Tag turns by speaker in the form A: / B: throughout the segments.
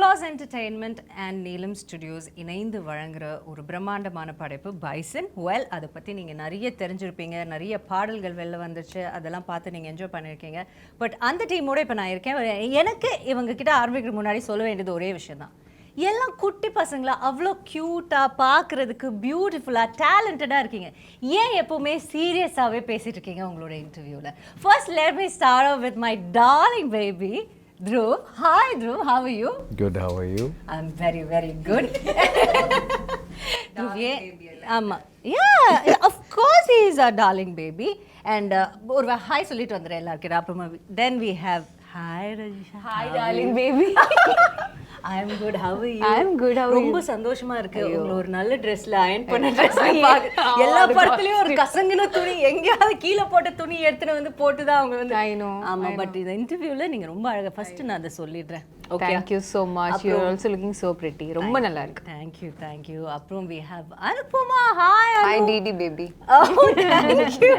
A: Applause Entertainment and Neelam Studios இணைந்து வழங்குற ஒரு பிரம்மாண்டமான படைப்பு பைசன். வெல், அதை பற்றி நீங்கள் நிறைய தெரிஞ்சிருப்பீங்க, நிறைய பாடல்கள் வெளில வந்துச்சு, அதெல்லாம் பார்த்து நீங்கள் என்ஜாய் பண்ணியிருக்கீங்க. பட் அந்த டீமோட இப்போ நான் இருக்கேன். எனக்கு இவங்க கிட்ட ஆரம்பிக்கிற முன்னாடி சொல்ல வேண்டியது ஒரே விஷயம் தான். எல்லாம் குட்டி பசங்களா அவ்வளோ க்யூட்டாக பார்க்குறதுக்கு பியூட்டிஃபுல்லாக டேலண்டடாக இருக்கீங்க. ஏன் எப்போவுமே சீரியஸாகவே பேசிகிட்டு இருக்கீங்க உங்களோட இன்டர்வியூவில்? First let me start off with my darling baby Dhruv. Hi Dhruv, how are you?
B: Good, how are you?
A: I'm very, very good. Dhruv, yeah, of course he is our darling baby. And ஒரு hi சொல்லிட்டு வந்துடுறேன் எல்லாருக்கிட்ட. அப்புறமா then we have hi Rajisha.
C: Hi darling baby.
A: I'm good, how are you?
C: I'm good, how are you?
A: ரொம்ப சந்தோஷமா இருக்கு உங்களை ஒரு நல்ல ட்ரெஸ்ல அயர்ன் பண்ண ட்ரெஸ்ல பாக்க. எல்லா படத்துலயும் ஒரு கசங்கின துணி எங்கயாவது கீழே போட்ட துணி எடுத்துட்டு வந்து போட்டுதான் அவங்க வந்து.
C: I know.
A: ஆமா, பட் இந்த இன்டர்வியூல நீங்க ரொம்ப அழகா. ஃபர்ஸ்ட் நான் அதை சொல்லிடுறேன். Okay.
C: Thank you so much. You're also looking so pretty. ரொம்ப நல்லா இருக்கு.
A: Thank you. அப்புறம் we have Anupama. Hi Anu.
C: Hi Didi baby.
A: Oh, thank you.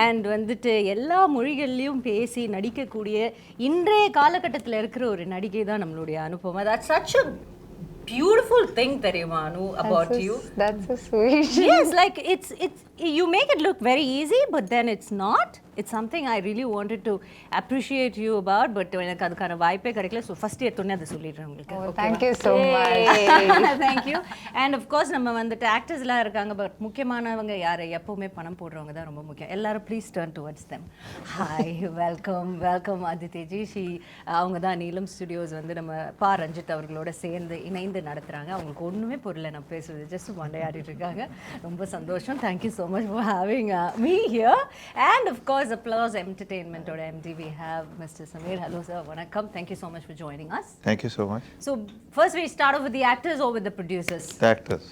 A: And வந்துட்டு எல்லா மொழிகளிலும் பேசி நடிக்கக்கூடிய இன்றைய காலகட்டத்தில் இருக்கிற ஒரு நடிகை தான் நம்மளுடைய Anupama. That's such a beautiful thing தெரியுமா அனு about you.
C: That's so sweet.
A: Yes, like it's you make it look very easy, but then it's not. It's something I really wanted to appreciate you about, but எனக்கு அதுக்கான வாய்ப்பே கிடைக்கல. So first எடுத்தோன்னே அதை சொல்லிடுறேன் உங்களுக்கு.
C: Oh, thank you so much.
A: Thank you. And of course நம்ம வந்துட்டு ஆக்டர்ஸ்லாம் இருக்காங்க, பட் முக்கியமானவங்க யார்? எப்பவுமே பணம் போடுறவங்க தான் ரொம்ப முக்கியம். எல்லாரும் please turn towards them. Hi, welcome Aditiji. அவங்க தான் நீலம் ஸ்டுடியோஸ் வந்து நம்ம பா ரஞ்சித் அவர்களோட சேர்ந்து இணைந்து நடத்துகிறாங்க. அவங்களுக்கு ஒன்றுமே புரியல நான் பேசுறது, ஜஸ்ட் மண்டையாடிட்டு இருக்காங்க. ரொம்ப சந்தோஷம். Thank you so much for having me here. And of course Applause Entertainment or MD, we have Mr. Samir. Hello sir, vanakkam. Thank you so much for joining us.
B: Thank you so much.
A: So first we start off with the actors or with the producers?
B: The actors.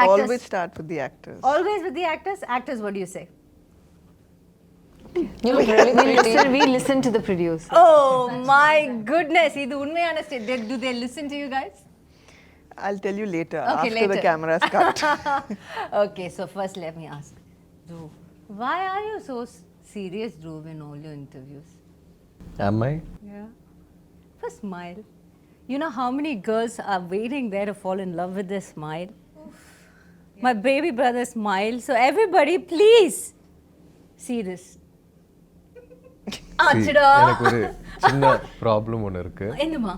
D: Always start with the actors.
A: Always with the actors? Actors, what do you say?
C: You look really pretty. We listen to the producer.
A: Oh my goodness, idu unmayana state. Do they listen to you guys?
D: I'll tell you later,
A: Okay,
D: after
A: later.
D: the camera's cut.
A: Okay, so first let me ask Dhruv, why are you so serious, Dhruv, in all your interviews?
B: Am I?
A: Yeah. First smile. You know how many girls are waiting there to fall in love with this smile? Yeah. My baby brother smile. So everybody, please see this.
B: எனக்கு ஒரு சின்ன problem ஒன்று இருக்கு.
A: என்னமா?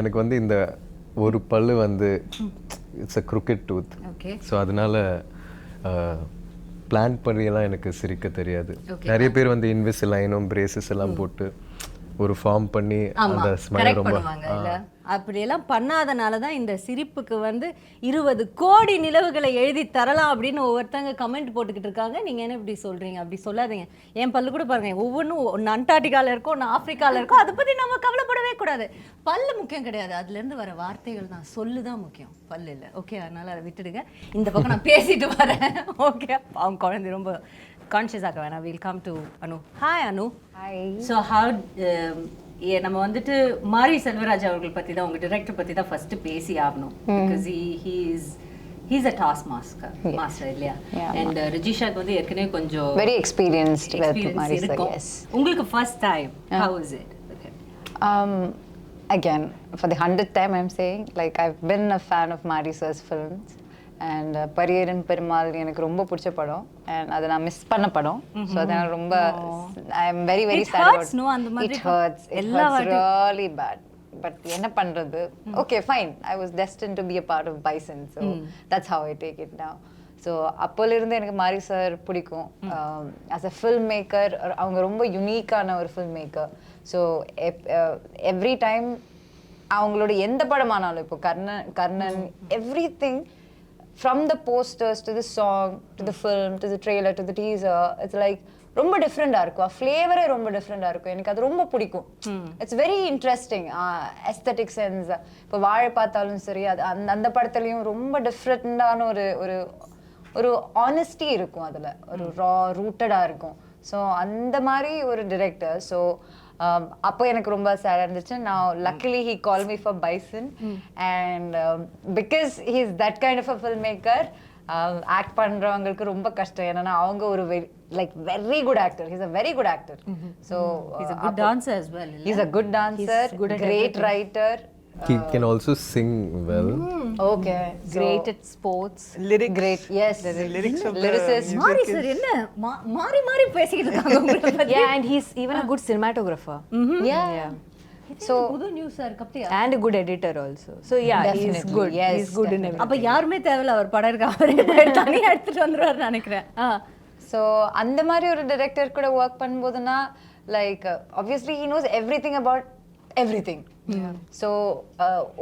B: எனக்கு வந்து இந்த ஒரு பல்லு வந்து it's a crooked tooth.
A: Okay.
B: So அதனால பிளான் பண்ணியெல்லாம் எனக்கு சிரிக்க தெரியாது. நிறைய பேர் வந்து இன்விசிலைனும் பிரேசஸ் எல்லாம் போட்டு ஒரு ஃபார்ம் பண்ணி அந்த ஸ்மைல் ரொம்ப
A: அப்படியெல்லாம் பண்ணாதனால தான் இந்த சிரிப்புக்கு வந்து 20 கோடி நிலவுகளை எழுதி தரலாம் அப்படின்னு ஒவ்வொருத்தங்க கமெண்ட் போட்டுக்கிட்டு இருக்காங்க. நீங்கள் என்ன இப்படி சொல்கிறீங்க? அப்படி சொல்லாதீங்க. என் பல்லு கூட பாருங்க, ஒவ்வொன்றும் ஒன்று அண்டார்டிகாவில் இருக்கும், ஒன்று ஆஃப்ரிக்காவில் இருக்கும். அதை பற்றி நம்ம கவலைப்படவே கூடாது. பல்லு முக்கியம் கிடையாது, அதுலேருந்து வர வார்த்தைகள் தான், சொல்லு தான் முக்கியம், பல்லு இல்லை. ஓகே, அதனால் அதை விட்டுடுங்க. இந்த பக்கம் நான் பேசிட்டு வரேன். ஓகே, அவங்க குழந்தை ரொம்ப கான்ஷியஸ் ஆக வேணாம். Will come to Anu. Hi Anu.
C: Hi.
A: So நம்ம வந்துட்டு மாரி செல்வராஜ் அவர்கள் பற்றி தான், உங்கள் டிரெக்டர் பற்றி தான் ஃபர்ஸ்ட் பேசி ஆகணும். Because he's a task master இல்லையா? அண்ட் ரஜிஷாக்கு வந்து ஏற்கனவே கொஞ்சம்
C: Very experienced with Mari sir,
A: இருக்கும்.
C: yes.
A: உங்களுக்கு first time, how is it?
C: Again, for the 100th time I'm saying, like I've been a fan of Mari sir's films. And Pariyerum Perumal எனக்கு ரொம்ப பிடிச்ச படம், and அதை நான் மிஸ் பண்ண படம். ஸோ அதனால ரொம்ப I am very very sad about it. Hurts really bad. But என்ன பண்றது? Okay fine, I was destined to be a part of Bison. So that's how I take it now. So அப்போலேருந்து எனக்கு மாரி sir பிடிக்கும். As a film maker அவங்க ரொம்ப யுனிக்கான ஒரு film maker. So every time அவங்களோட எந்த படமானாலும், இப்போ Karnan everything, from the posters to the song to the film to the trailer to the teaser, it's like ரொம்ப டிஃப்ரெண்டா இருக்கும். ஃப்ளேவரே ரொம்ப டிஃப்ரெண்டா இருக்கும். எனக்கு அது ரொம்ப பிடிக்கும். It's very interesting aesthetic sense. இப்போ வாழை பார்த்தாலும் சரி, அது அந்த படத்துலையும் ரொம்ப டிஃப்ரெண்டான ஒரு ஒரு ஆனஸ்டி இருக்கும், அதில் ஒரு ரூட்டடாக இருக்கும். ஸோ அந்த மாதிரி ஒரு டிரெக்டர். ஸோ அப்போ எனக்கு ரொம்ப சேடாக இருந்துச்சு. நான் luckily he call me for Bison, and because he is that kind of a film maker. Act பண்ணுறவங்களுக்கு ரொம்ப கஷ்டம், ஏன்னா அவங்க ஒரு very good actor. He's a very good actor. So
A: he's a good dancer as well.
C: He's a good dancer, great writer.
B: He can also sing well.
C: Okay.
A: Great at sports.
D: Lyrics.
C: Great. Yes.
D: The lyrics of
C: Lyricist.
D: the
A: மாறி
D: music
A: sir
D: is...
A: என்ன மாறி மாறி பேசிக்கிட்டு இருக்காங்க உங்களை பத்தி.
E: Yeah, and he's even a good cinematographer.
C: Yeah.
A: So புது news sir கப்டியா.
E: And a good editor also. So yeah, he's
C: Definitely.
E: good.
C: Yes,
E: He's good in
C: definitely.
E: everything.
A: அப்ப யாருமே தேவையில்ல அவர் படம் இருக்க அவரே தனியா எடுத்துட்டு வந்துருவாரு நினைக்கிறேன்.
C: ஸோ அந்த மாதிரி ஒரு டைரக்டர் கூட ஒர்க் பண்ணும்போதுனா like obviously he knows everything about everything. So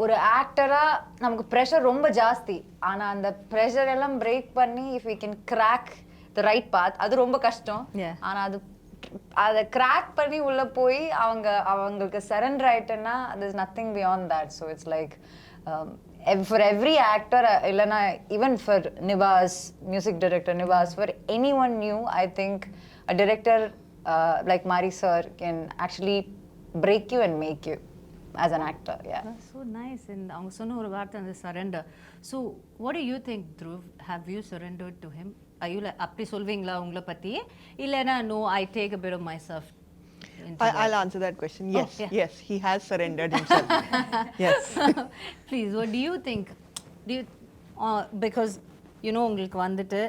C: ஒரு ஆக்டராக நமக்கு ப்ரெஷர் ரொம்ப ஜாஸ்தி. ஆனால் அந்த ப்ரெஷர் எல்லாம் பிரேக் பண்ணி if we can crack the right path அது ரொம்ப கஷ்டம். ஆனால் அதை கிராக் பண்ணி உள்ளே போய் அவங்களுக்கு surrender ஆயிட்டேன்னா there's nothing beyond that. So it's like for every actor, இல்லைனா even for Nivas, music director Nivas, for anyone new, I think a director like Mari sir can actually break you and make you as an actor. Yeah.
A: That's so nice. And அவங்க சொன்ன ஒரு வார்த்தை அந்த surrender. So what do you think, Dhruv? Have you surrendered to him? Are you like அப்படி சொல்வீங்களா உங்களை பத்தி இல்லைனா no, I take a bit of myself?
D: I'll answer that question. Yes,
A: yeah.
D: yes, he has surrendered himself. Yes.
A: Please, what do you think? Do you because you know உங்களுக்கு வந்துட்டு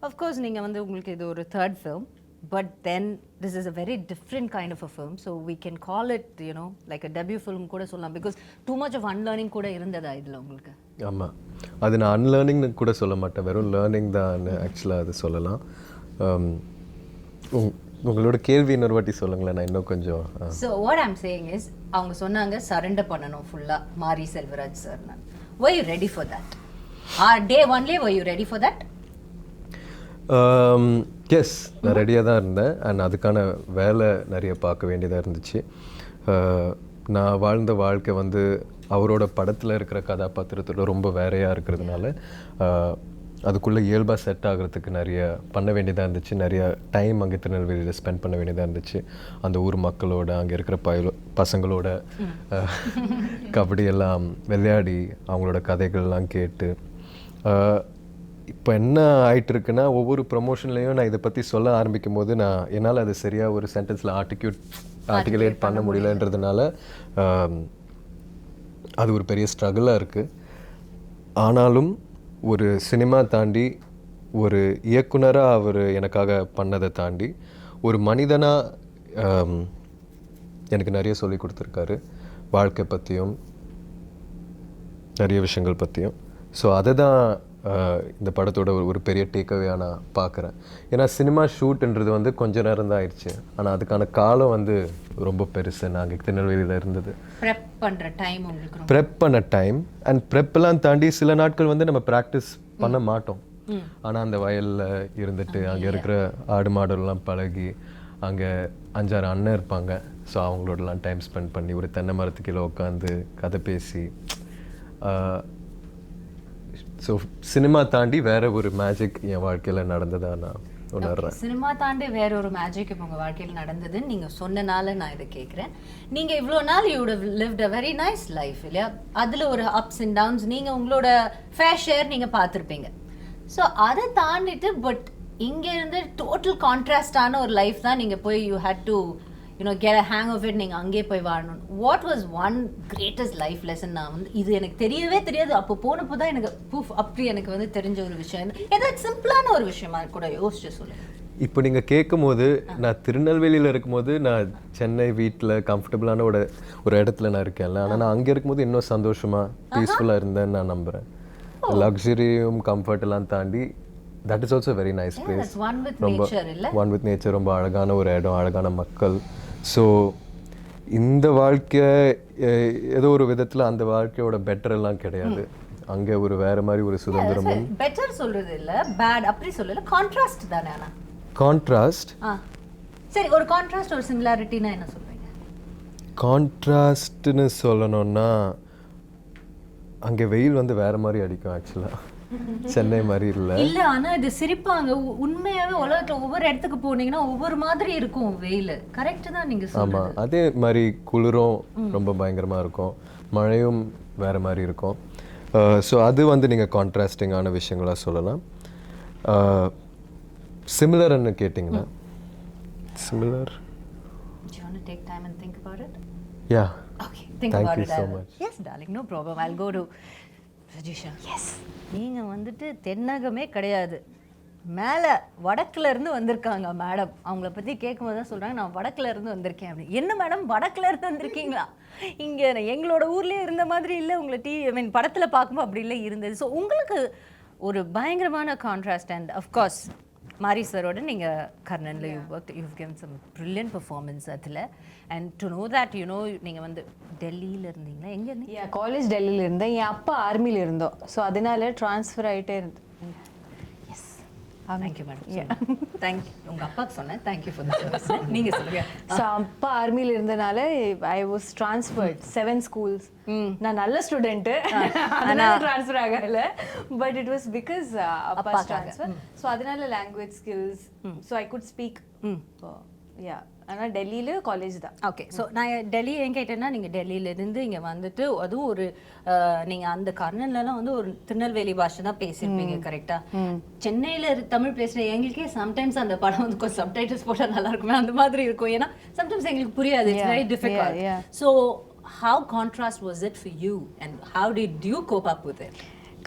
A: of course நீங்க வந்து உங்களுக்கு இது ஒரு third film, but then this is a very different kind of a film, so we can call it, you know, like a debut film கூட சொல்லலாம், because too much of unlearning கூட இருந்ததா இதுல உங்களுக்கு?
B: ஆமா, அது நான் அன்லேர்னிங்னு கூட சொல்ல மாட்டேன், வெறும் லேர்னிங் தான் ஆக்சுவலாக அது சொல்லலாம். உங்களோட கேள்வி இன்னொரு வாட்டி சொல்லுங்களேன், நான் இன்னும் கொஞ்சம்.
A: So what I'm saying is அவங்க சொன்னாங்க சரண்டர் பண்ணணும் ஃபுல்லா மாரி Selvaraj sir. Were you ready for that? Day only were you ready for that?
B: Yes, நான் ரெடியாக தான் இருந்தேன். அண்ட் அதுக்கான வேலை நிறைய பார்க்க வேண்டியதாக இருந்துச்சு. நான் வாழ்ந்த வாழ்க்கை வந்து அவரோட படத்தில் இருக்கிற கதாபாத்திரத்தோட ரொம்ப வேறையாக இருக்கிறதுனால அதுக்குள்ளே இயல்பாக செட் ஆகிறதுக்கு நிறைய பண்ண வேண்டியதாக இருந்துச்சு. நிறைய டைம் அங்கே திருநெல்வேலியில் ஸ்பெண்ட் பண்ண வேண்டியதாக இருந்துச்சு. அந்த ஊர் மக்களோட, அங்கே இருக்கிற பசங்களோட கபடியெல்லாம் விளையாடி அவங்களோட கதைகள்லாம் கேட்டு. இப்போ என்ன ஆகிட்டு இருக்குன்னா, ஒவ்வொரு ப்ரொமோஷன்லேயும் நான் இதை பற்றி சொல்ல ஆரம்பிக்கும் போது என்னால் அது சரியாக ஒரு சென்டென்ஸில் ஆர்டிகுலேட் பண்ண முடியலன்றதுனால அது ஒரு பெரிய ஸ்ட்ரகிளாக இருக்குது. ஆனாலும் ஒரு சினிமா தாண்டி, ஒரு இயக்குனராக அவர் எனக்காக பண்ணதை தாண்டி, ஒரு மனிதனாக எனக்கு நிறைய சொல்லி கொடுத்துருக்காரு, வாழ்க்கை பற்றியும் நிறைய விஷயங்கள் பற்றியும். ஸோ அதை தான் இந்த படத்தோட ஒரு பெரிய டேக்அவேயாக நான் பார்க்குறேன். ஏன்னா சினிமா ஷூட்ன்றது வந்து கொஞ்ச நேரம் தான் ஆயிடுச்சு, ஆனால் அதுக்கான காலம் வந்து ரொம்ப பெருசு. நாங்கள் திருநெல்வேலியில் இருந்தது
A: ப்ரெப் பண்ணுற டைம், உங்களுக்கு
B: ப்ரெப் பண்ண டைம். அண்ட் ப்ரெப்பெல்லாம் தாண்டி சில நாட்கள் வந்து நம்ம ப்ராக்டிஸ் பண்ண மாட்டோம். ஆனால் அந்த வயலில் இருந்துட்டு அங்கே இருக்கிற ஆடு மாடெல்லாம் பழகி, அங்கே 5-6 அண்ணன் இருப்பாங்க. ஸோ அவங்களோடலாம் டைம் ஸ்பெண்ட் பண்ணி ஒரு தென்னை மரத்துக்கீழே உட்காந்து கதை பேசி, ஸோ சினிமா தாண்டி வேற ஒரு மேஜிக் என் வாழ்க்கையில் நடந்ததா நான் உணர்றேன்.
A: சினிமா தாண்டி வேற ஒரு மேஜிக் இப்போ உங்கள் வாழ்க்கையில் நடந்ததுன்னு நீங்கள் சொன்னனால நான் இதை கேட்குறேன். நீங்கள் இவ்வளோ நாள் you would have lived a very nice life இல்லையா? அதில் ஒரு அப்ஸ் அண்ட் டவுன்ஸ் நீங்கள் உங்களோட ஃபேர் ஷேர் நீங்கள் பார்த்துருப்பீங்க. ஸோ அதை தாண்டிட்டு பட் இங்கே இருந்து டோட்டல் கான்ட்ராஸ்டான ஒரு லைஃப் தான் நீங்கள் போய் you had to get a hang of it, நீங்கள் அங்கே போய் வாழணும். What was one greatest life lesson? நான் வந்து இது எனக்கு தெரியவே தெரியாது, அப்போ போனப்போ தான் எனக்கு அப்படி எனக்கு வந்து தெரிஞ்ச ஒரு விஷயம். ஏதாவது சிம்பிளான ஒரு விஷயமா கூட யோசிச்சு சொல்லுங்கள்.
B: இப்போ நீங்கள் கேட்கும் போது, நான் திருநெல்வேலியில் இருக்கும்போது நான் சென்னை வீட்டில் கம்ஃபர்டபுளான ஒரு இடத்துல நான் இருக்கேன்ல, ஆனால் நான் அங்கே இருக்கும்போது இன்னும் சந்தோஷமாக பீஸ்ஃபுல்லாக இருந்தேன்னு நான் நம்புகிறேன். லக்ஸரியும் கம்ஃபர்ட் எல்லாம் தாண்டி that is also very nice place. ரொம்ப ஒன் வித் நேச்சர், ரொம்ப அழகான ஒரு இடம், அழகான மக்கள். ஸோ இந்த வாழ்க்கை ஏதோ ஒரு விதத்தில் அந்த வாழ்க்கையோட பெட்டர் எல்லாம் கிடையாது. அங்கே ஒரு வேற மாதிரி ஒரு சுதந்திரமும்.
A: பெட்டர் சொல்றது இல்லை, பேட் அப்படி சொல்லல, கான்ட்ராஸ்ட் தானே. ஆனால்
B: கான்ட்ராஸ்ட்,
A: சரி, ஒரு கான்ட்ராஸ்ட் ஒரு சிமிலாரிட்டினா என்ன சொல்றீங்க?
B: கான்ட்ராஸ்ட்னு சொல்லணும்னா, அங்கே வெயில் வந்து வேற மாதிரி அடிக்கும் ஆக்சுவலாக, சென்னை மாதிரி இல்லை.
A: இல்லை, ஆனால் இது சிரிப்பாங்க. உண்மையாகவே உலகத்தில் ஒவ்வொரு இடத்துக்கு போனீங்கன்னா ஒவ்வொரு மாதிரி இருக்கும் வெயில். கரெக்டு தான் நீங்கள் சொல்லுங்கள்.
B: ஆமாம், அதே மாதிரி குளிரும் ரொம்ப பயங்கரமாக இருக்கும், மழையும் வேறு மாதிரி இருக்கும். ஸோ அது வந்து நீங்கள் கான்ட்ராஸ்டிங்கான விஷயங்களாக சொல்லலாம். சிமிலர்னு கேட்டிங்கன்னா, similar.
A: Do you want to take time and think about it?
B: Yeah.
A: Okay, think
B: Thank
A: about
B: you
A: it.
B: so much.
A: Yes, darling, no problem. I'll go to Rajisha. Yes. நீங்க வந்துட்டு தென்னகமே கிடையாது, மேலே வடக்குல இருந்து வந்திருக்காங்க மேடம். அவங்கள பற்றி கேட்கும்போது தான் சொல்கிறாங்க, நான் வடக்குல இருந்து வந்திருக்கேன் அப்படின்னு. என்ன மேடம் வடக்குல இருந்து வந்திருக்கீங்களா? இங்கே எங்களோட ஊர்லேயே இருந்த மாதிரி இல்லை, உங்களை படத்தில் பார்க்கும்போது அப்படி இல்லை இருந்தது. ஸோ உங்களுக்கு ஒரு பயங்கரமான கான்ட்ராஸ்ட். அண்ட் அஃப்கோர்ஸ் மாரி சரோட நீங்கள் கர்ணனில் you've given some brilliant performance அதில். அண்ட் டு நோ தட் நீங்கள் வந்து டெல்லியில் இருந்தீங்களா? எங்கே இருந்தீங்க?
E: காலேஜ் டெல்லியில் இருந்தேன், என் அப்பா ஆர்மியில் இருந்தோம். ஸோ அதனால ட்ரான்ஸ்ஃபர் ஆகிட்டே இருந்தேன்.
A: Thank you madam. தேங்க்யூ. உங்கள் அப்பாவுக்கு சொன்னேன் தேங்க்யூ ஃபார் தி சர்வீஸ். நீங்கள் சொல்லுங்கள்.
E: ஸோ அப்பா ஆர்மியில் இருந்தனால ஐ வாஸ் ட்ரான்ஸ்ஃபர்ட் 7 schools. நான் நல்ல ஸ்டூடெண்ட்டு, அதனால ட்ரான்ஸ்ஃபர் ஆகல. பட் இட் வாஸ் பிகாஸ் அப்பா ட்ரான்ஸ்ஃபர். ஸோ அதனால language skills, so I could speak. Yeah, ஆனால் டெல்லியில் காலேஜ் தான்.
A: ஓகே. ஸோ நான் டெல்லி ஏன் கேட்டேன்னா, நீங்கள் டெல்லியிலேருந்து இங்கே வந்துட்டு அதுவும் ஒரு நீங்கள் அந்த கர்ணன்லலாம் வந்து ஒரு திருநெல்வேலி பாஷை தான் பேசியிருப்பீங்க கரெக்டாக? சென்னையில் தமிழ் பேசுகிற எங்களுக்கே சம்டைம்ஸ் அந்த படம் வந்து கொஞ்சம் சப்டைட்டில்ஸ் போட்டால் நல்லா இருக்குமே அந்த மாதிரி இருக்கும். ஏன்னா சம்டைம்ஸ் எங்களுக்கு புரியாது. It's very difficult. So how contrast was it for you and how did you cope up with it?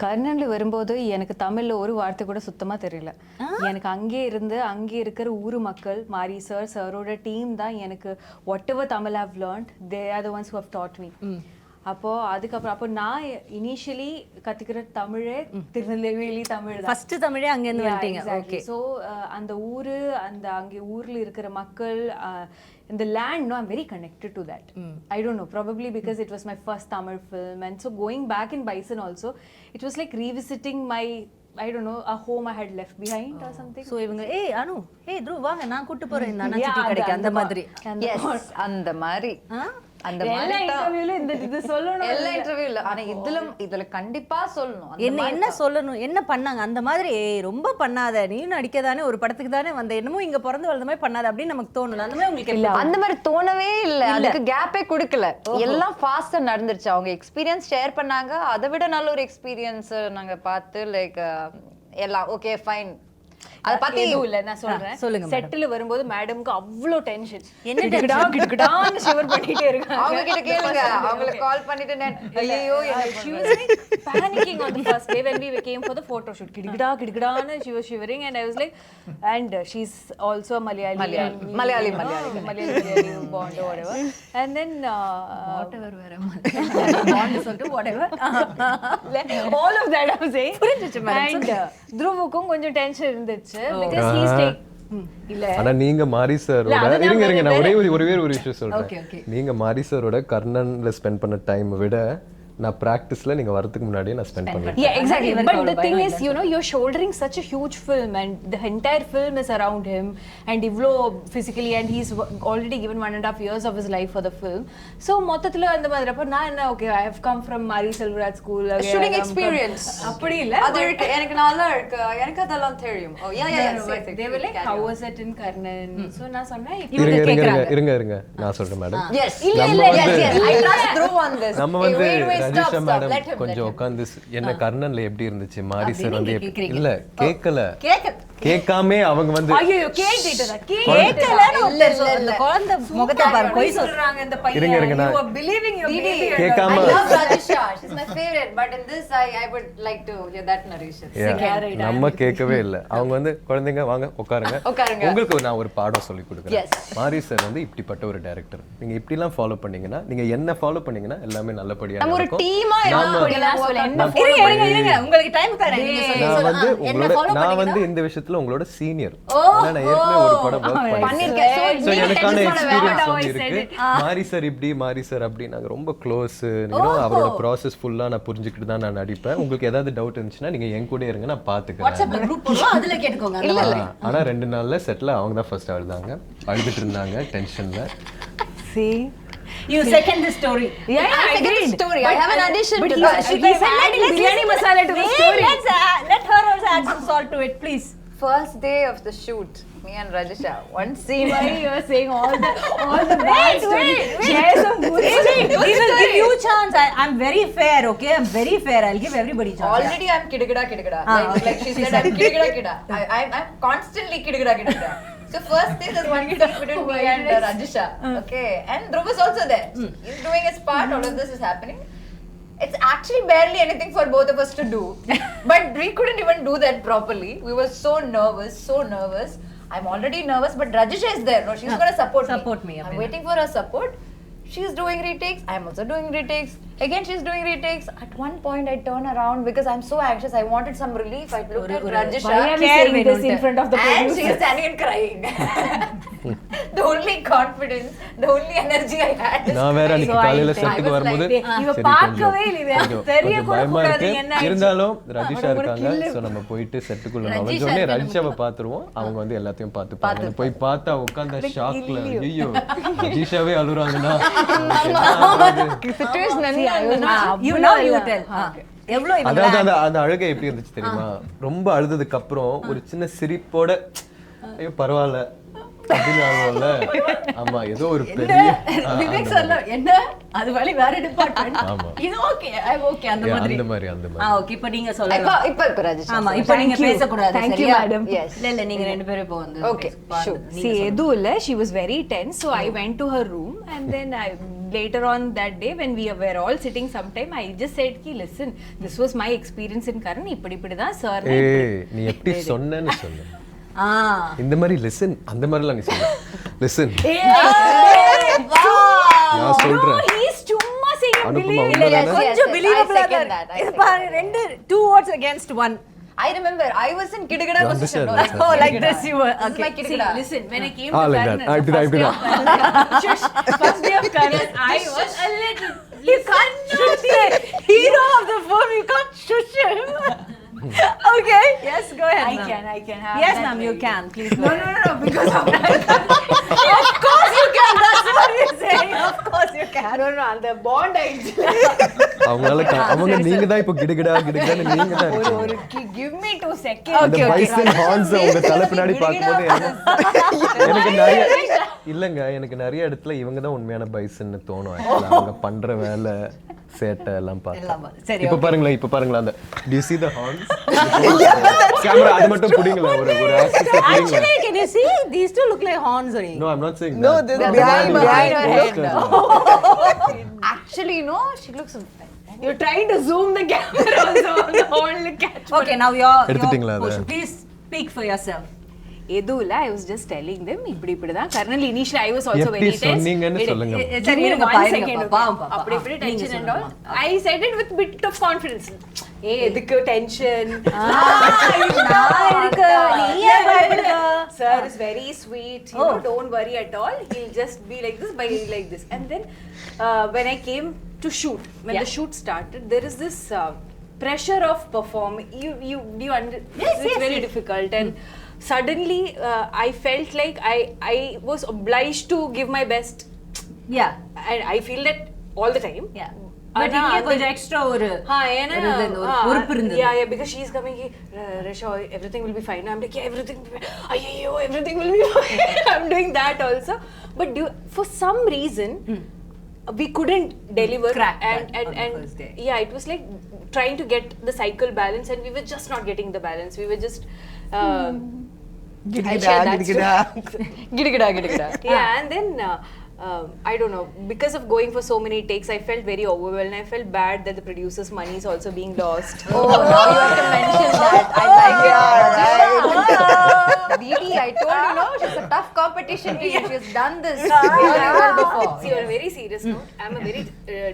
E: கர்ணனில் வரும்போது எனக்கு தமிழில் ஒரு வார்த்தை கூட சுத்தமாக தெரியல. எனக்கு அங்கே இருக்கிற ஊர் மக்கள், மாரி சார் சாரோட டீம் தான் எனக்கு whatever Tamil have learned, they are the ones who have taught me. அப்போ நான் இனிஷியலி கற்றுக்கிற தமிழே திருநெல்வேலி தமிழ் தான்.
A: ஃபர்ஸ்ட் தமிழே அங்கேருந்து வந்துட்டீங்க. ஓகே.
E: ஸோ அந்த ஊர், அங்கே ஊரில் இருக்கிற மக்கள், in the land, no, I'm very connected to that. I don't know, probably because it was my first Tamil film, and so going back in Bison also, it was like revisiting my, I don't know, a home I had left behind or something.
A: So இவங்க அனு Dhruv வாங்க நான் கூட்டி போறேன் இந்த அண்ணாச்சி கடைக்கு அந்த மாதிரி.
C: எஸ், அந்த மாதிரி அந்த
E: எல்லா இன்டர்வியூல இது சொல்லணும்.
C: எல்லா இன்டர்வியூல ஆனா இதுல கண்டிப்பா சொல்லணும்.
A: என்ன சொல்லணும், என்ன பண்ணாங்க அந்த மாதிரி? ரொம்ப பண்ணாத, நீ நடிக்க தானே, ஒரு படத்துக்கு தானே வந்த, என்னமோ இங்க பிறந்து வளர்ந்த மாதிரி பண்ணாத அப்படின்னு நமக்கு தோணல. அந்த மாதிரி உங்களுக்கு
C: இல்ல, அந்த மாதிரி தோணவே இல்ல. அதுக்கு கேப்பே கொடுக்கல. எல்லாம் ஃபாஸ்டா நடந்துருச்சு. அவங்க எக்ஸ்பீரியன்ஸ் ஷேர் பண்ணாங்க. அதை விட நல்ல ஒரு எக்ஸ்பீரியன்ஸ் நாங்க பார்த்து லைக் எல்லாம் ஓகே ஃபைன். அத பத்தி
E: எதுவும் இல்ல, நான் சொல்றேன்.
A: சொல்லுங்க.
E: செட்டில் வரும்போது மேடம்க்கு அவ்வளோ டென்ஷன். என்ன கிடக்கிடான்னு ஷிவர் பண்ணிட்டே இருக்காங்க.
C: அவங்க கிட்ட கேளுங்க, அவங்களுக்கு கால் பண்ணிட்டு ஐயோ
E: she was like panicking on the first day when we came for the photo shoot. கிடக்கிடான்னு she was shivering and I was like, and she's also a Malayali bond or whatever. And then
A: whatever bond சொல்லிட்டு whatever
E: all of that I'm saying. And Dhruvukkum கொஞ்சம் tension இருந்துச்சு because he's take இல்ல.
B: ஆனா நீங்க மாரி சாரோட இருங்க நான் ஒரே ஒரு விஷயம் சொல்றேன். நீங்க மாரி சாரோட கர்ணன்ல ஸ்பெண்ட் பண்ண டைம் விட நான் பிராக்டிஸ்ல நீங்க வரதுக்கு முன்னாடியே நான் ஸ்பெண்ட் பண்ணுவேன்.
E: Yeah, exactly. But the thing is, you're shouldering such a huge film and the entire film is around him and Ivlo physically, and he's already given 1.5 years of his life for the film. So மொத்தத்துல அந்த மாதிரி அப்ப நான் okay, I have come from Mari Selvaraj school,
C: shooting experience.
E: அப்படி இல்ல,
C: அது எனக்கு நல்லா இருக்கு, எனக்கு அதெல்லாம் தெரியும். Oh yeah,
E: they were like, how was it in Karnan? So நான் சொன்னேன்
B: இருங்க நான் சொல்றேன் madam.
C: Yes, I trust Dhruv on this.
B: நம்ம வந்து ரஜிஷா மேடம் கொஞ்சம் உட்கார்ந்து என்ன கர்ணன்ல எப்படி இருந்துச்சு, மாரி சார் வந்து இல்ல கேட்காம அவங்க வந்து
E: ஐயோ கேட்டேன்
A: அந்த குழந்தை முகத்தை பாரு, போய் சொல்றாங்க இந்த பையன்.
B: இருங்க
E: you are believing your baby.
B: கேட்காம
C: I love Rajisha, she's my favorite, but in this I would like to hear that narration.
B: நம்ம கேட்கவே இல்ல. அவங்க வந்து குழந்தைங்க வாங்க உட்காருங்க, உங்களுக்கு நான் ஒரு பாடம் சொல்லி கொடுக்குறேன். மாரி சார் வந்து இப்படிப்பட்ட ஒரு டைரக்டர், நீங்க இப்படி எல்லாம் ஃபாலோ பண்ணீங்கன்னா, நீங்க என்ன ஃபாலோ பண்ணீங்கன்னா எல்லாமே நல்லபடியா
C: நம்ம ஒரு
B: நடக்கும்.
C: டீமா
A: இருங்க உங்களுக்கு டைம் தரேன்.
B: நான் வந்து இந்த விஷயத்துல உங்களோட சீனியர். நான் ஏற்கனவே ஒரு படம் வர்க் பண்ணிருக்கேன். சோ எனக்கான எக்ஸ்பீரியன்ஸ் வந்து இருக்கு. மாரி சார் இப்படி, மாரி சார் அப்படி, நாங்க ரொம்ப க்ளோஸ். அவரோட ப்ராசஸ் ஃபுல்லா நான் புரிஞ்சுக்கிட்டு தான் நான் நடிப்பேன். உங்களுக்கு ஏதாவது டவுட் இருந்துச்சுன்னா நீங்க என் கூட இருங்க, நான் பாத்துக்கிறேன்.
A: வாட்ஸ்அப்ல குரூப் போடுவோம், அதுல கேட்டுக்கோங்க.
B: இல்ல ஆனா 2 நாள்ல செட்ல அவங்க தான் ஃபர்ஸ்ட் அழுதாங்க, அழுதுட்டு இருந்தாங்க டென்ஷன்ல.
E: See,
A: you second the story.
C: Yeah, I second the story. I have an addition to that.
E: He said adding biryani masala to the story.
A: Let her also add some salt to it, please.
C: First day of the shoot, me and Rajisha, one scene.
E: Why you are saying all the bad stories? Share some good stories.
A: We will give you chance. I'm very fair, okay? I'm very fair. I'll give everybody chance.
C: Already I'm kidagada. Like she said, I'm kidagada. I'm constantly kidagada. So first day there's one scene between me and Rajisha. Okay, and Dhruv is also there. He's doing his part. All of this is happening. It's actually barely anything for both of us to do, but we couldn't even do that properly. We were so nervous. I'm already nervous, but Rajisha is there. No, she's gonna support me. I'm waiting for her support. She's doing retakes. I'm also doing retakes. Again, she's doing retakes. At one point, I turn around because I'm so anxious. I wanted some relief. I looked at Rajisha.
E: Why are we saying this in front of the
C: And
E: producer?
C: she's standing and crying. The only confidence, the only energy I had. is
B: நான் வேற அன்னைக்கு
C: crying.
B: காலையில
C: I
B: செட்டுக்கு
C: was
B: வரும்போது
C: like,
E: இவ
B: சரி,
E: பார்க்கவே
B: கொஞ்சம்
E: இல்லை,
B: கொஞ்சம்
E: தெரிய
B: கொஞ்சம்
E: கூட
B: பயமா
E: கூடாது,
B: இருக்கு.
E: என்ன ஆயிடுச்சு?
B: இருந்தாலும் ரஜிஷா இருக்காங்க, ஸோ நம்ம போயிட்டு செட்டுக்குள்ள நுழைஞ்சோடனே ரஜிஷாவை பார்த்துருவோம். அவங்க வந்து எல்லாத்தையும் பார்த்துப்பாங்க. போய் பார்த்தா உட்காந்த ஷாக்ல ஐயோ ரஜிஷாவே அழுறாங்கன்னா
C: situation
B: அதாவது அந்த அழுகை எப்படி இருந்துச்சு தெரியுமா? ரொம்ப அழுததுக்கு அப்புறம் ஒரு சின்ன சிரிப்போட ஐயோ பரவாயில்ல அப்படின்னு ஆகும்ல. ஆமா, ஏதோ ஒரு பெரிய
A: விவேக் சொல்ல என்ன அது வழி வேற டிபார்ட்மென்ட்.
B: ஆமா.
A: இது ஓகே ஐ ஓகே அந்த மாதிரி. ஓகே, இப்போ நீங்க சொல்லுங்க.
C: இப்ப Rajisha.
A: ஆமா, இப்போ நீங்க பேச கூடாது.
E: Thank you,
A: சரியா?
E: madam.
C: Yes.
A: இல்ல நீங்க ரெண்டு பேரும் இப்போ வந்து
C: Okay, sure.
E: See, எதுவும் இல்ல, she was very tense, so I went to her room, and then later on that day when we were all sitting sometime, I just said ki listen, this was my experience in Karan, இப்படி தான் sir.
B: ஏய், நீ எப்படி சொன்னேன்னு சொல்லு. இந்த மாதிரி listen, அந்த மாதிரிலாம் நீ சொல்லு. லிசன் நான் சொல்றேன்.
E: He's சும்மா saying
B: அனுப்புமா
E: believe.
B: உண்மைதானே?
A: கொஞ்சம் believable
C: I second that.
A: இது பாருங்க, ரெண்டு 2 words against 1.
C: I remember I was in Kidagada
B: You
C: position.
B: understand,
A: Oh, like this you were.
C: This is my
A: Okay.
E: See,
C: Kidagada.
E: listen, when I came
B: Ah,
E: to
B: like
E: Karan,
B: that. I did that.
E: first day of Karan, I was a little.
A: You can't shush the hero of the film. You can't shush him. Okay. Yes, go ahead.
E: I can have.
A: Yes,
E: that
A: ma'am, you
E: very-
A: can. Please go
E: No,
A: ahead.
E: because of
A: Of course you can. That's what you're saying. Of course you can.
E: அந்த bond ஆயிடுச்சு.
B: அவங்க நீங்க தான் இப்போ கிடுகிடான்னு நீங்க தான் இருக்கீங்க.
E: Give me 2 seconds.
B: அந்த பைசன் ஹார்ன்ஸ் உங்க தலை பின்னாடி பார்க்கும்போது எனக்கு நிறைய இடத்துல இவங்க தான் உண்மையான பைசன்னு தோணும். Actually, அவங்க பண்ற வேலை சேட்டை எல்லாம் பார்த்தா.
A: சரி,
B: இப்ப பாருங்களா அந்த do you see the horns? Camera அது மட்டும் புடிங்களா ஒரு access புடிங்களா.
A: Actually, can you see? These two look like horns only.
B: No, I'm not saying
D: No,
B: that.
D: this
B: But
D: behind
B: the
C: her
B: posters
C: head.
B: are-
C: Actually, no, she looks.
E: You're trying to zoom the camera also on the whole catch.
A: Okay, now you're
B: எடுத்துட்டீங்களா அதை?
A: Please speak for yourself.
E: எதுவும் I was just telling them இப்படி தான் kernel initially I was also
B: எப்படி
E: very tense.
B: சொன்னீங்கன்னு சொல்லுங்க.
A: சரி, இருங்க,
E: One
A: பாருங்க,
E: second, okay.
A: பாப்பா.
E: அப்படி
A: நீங்க
E: tension and all.
A: சொல்லுங்க.
E: I said it with bit of confidence. எதுக்கு tension?
A: நான் இருக்கு, நீ ஏன் பயப்படுற?
E: Sir is very sweet. You know, don't worry at all. He'll just be like this, like this. And then when I came to shoot, when the shoot started, there is this pressure of performing. It's very difficult, and suddenly I felt like I was obliged to give my best.
A: Yeah.
E: And I feel that all the time.
A: Yeah. But இங்க கொஞ்சம் extra ஒரு பொறுப்பு இருந்தது.
E: Yeah, because she's coming here, Rasha, everything will be fine. I'm like, yeah, everything will be fine. Ayyo, everything will be fine. I'm doing that also. But for some reason, we couldn't deliver.
A: Crack
E: and
A: that on the first day.
E: Yeah, it was like trying to get the cycle balance, and we were just not getting the balance. We were just
D: Gidagada.
E: yeah, and then I don't know, because of going for so many takes, I felt very overwhelmed. I felt bad that the producer's money is also being lost.
C: Oh, now you have to mention that. I like it. Didi, I told you, no, she's a tough competition to you. She's done this really well before.
E: See, on a very serious note, I'm a very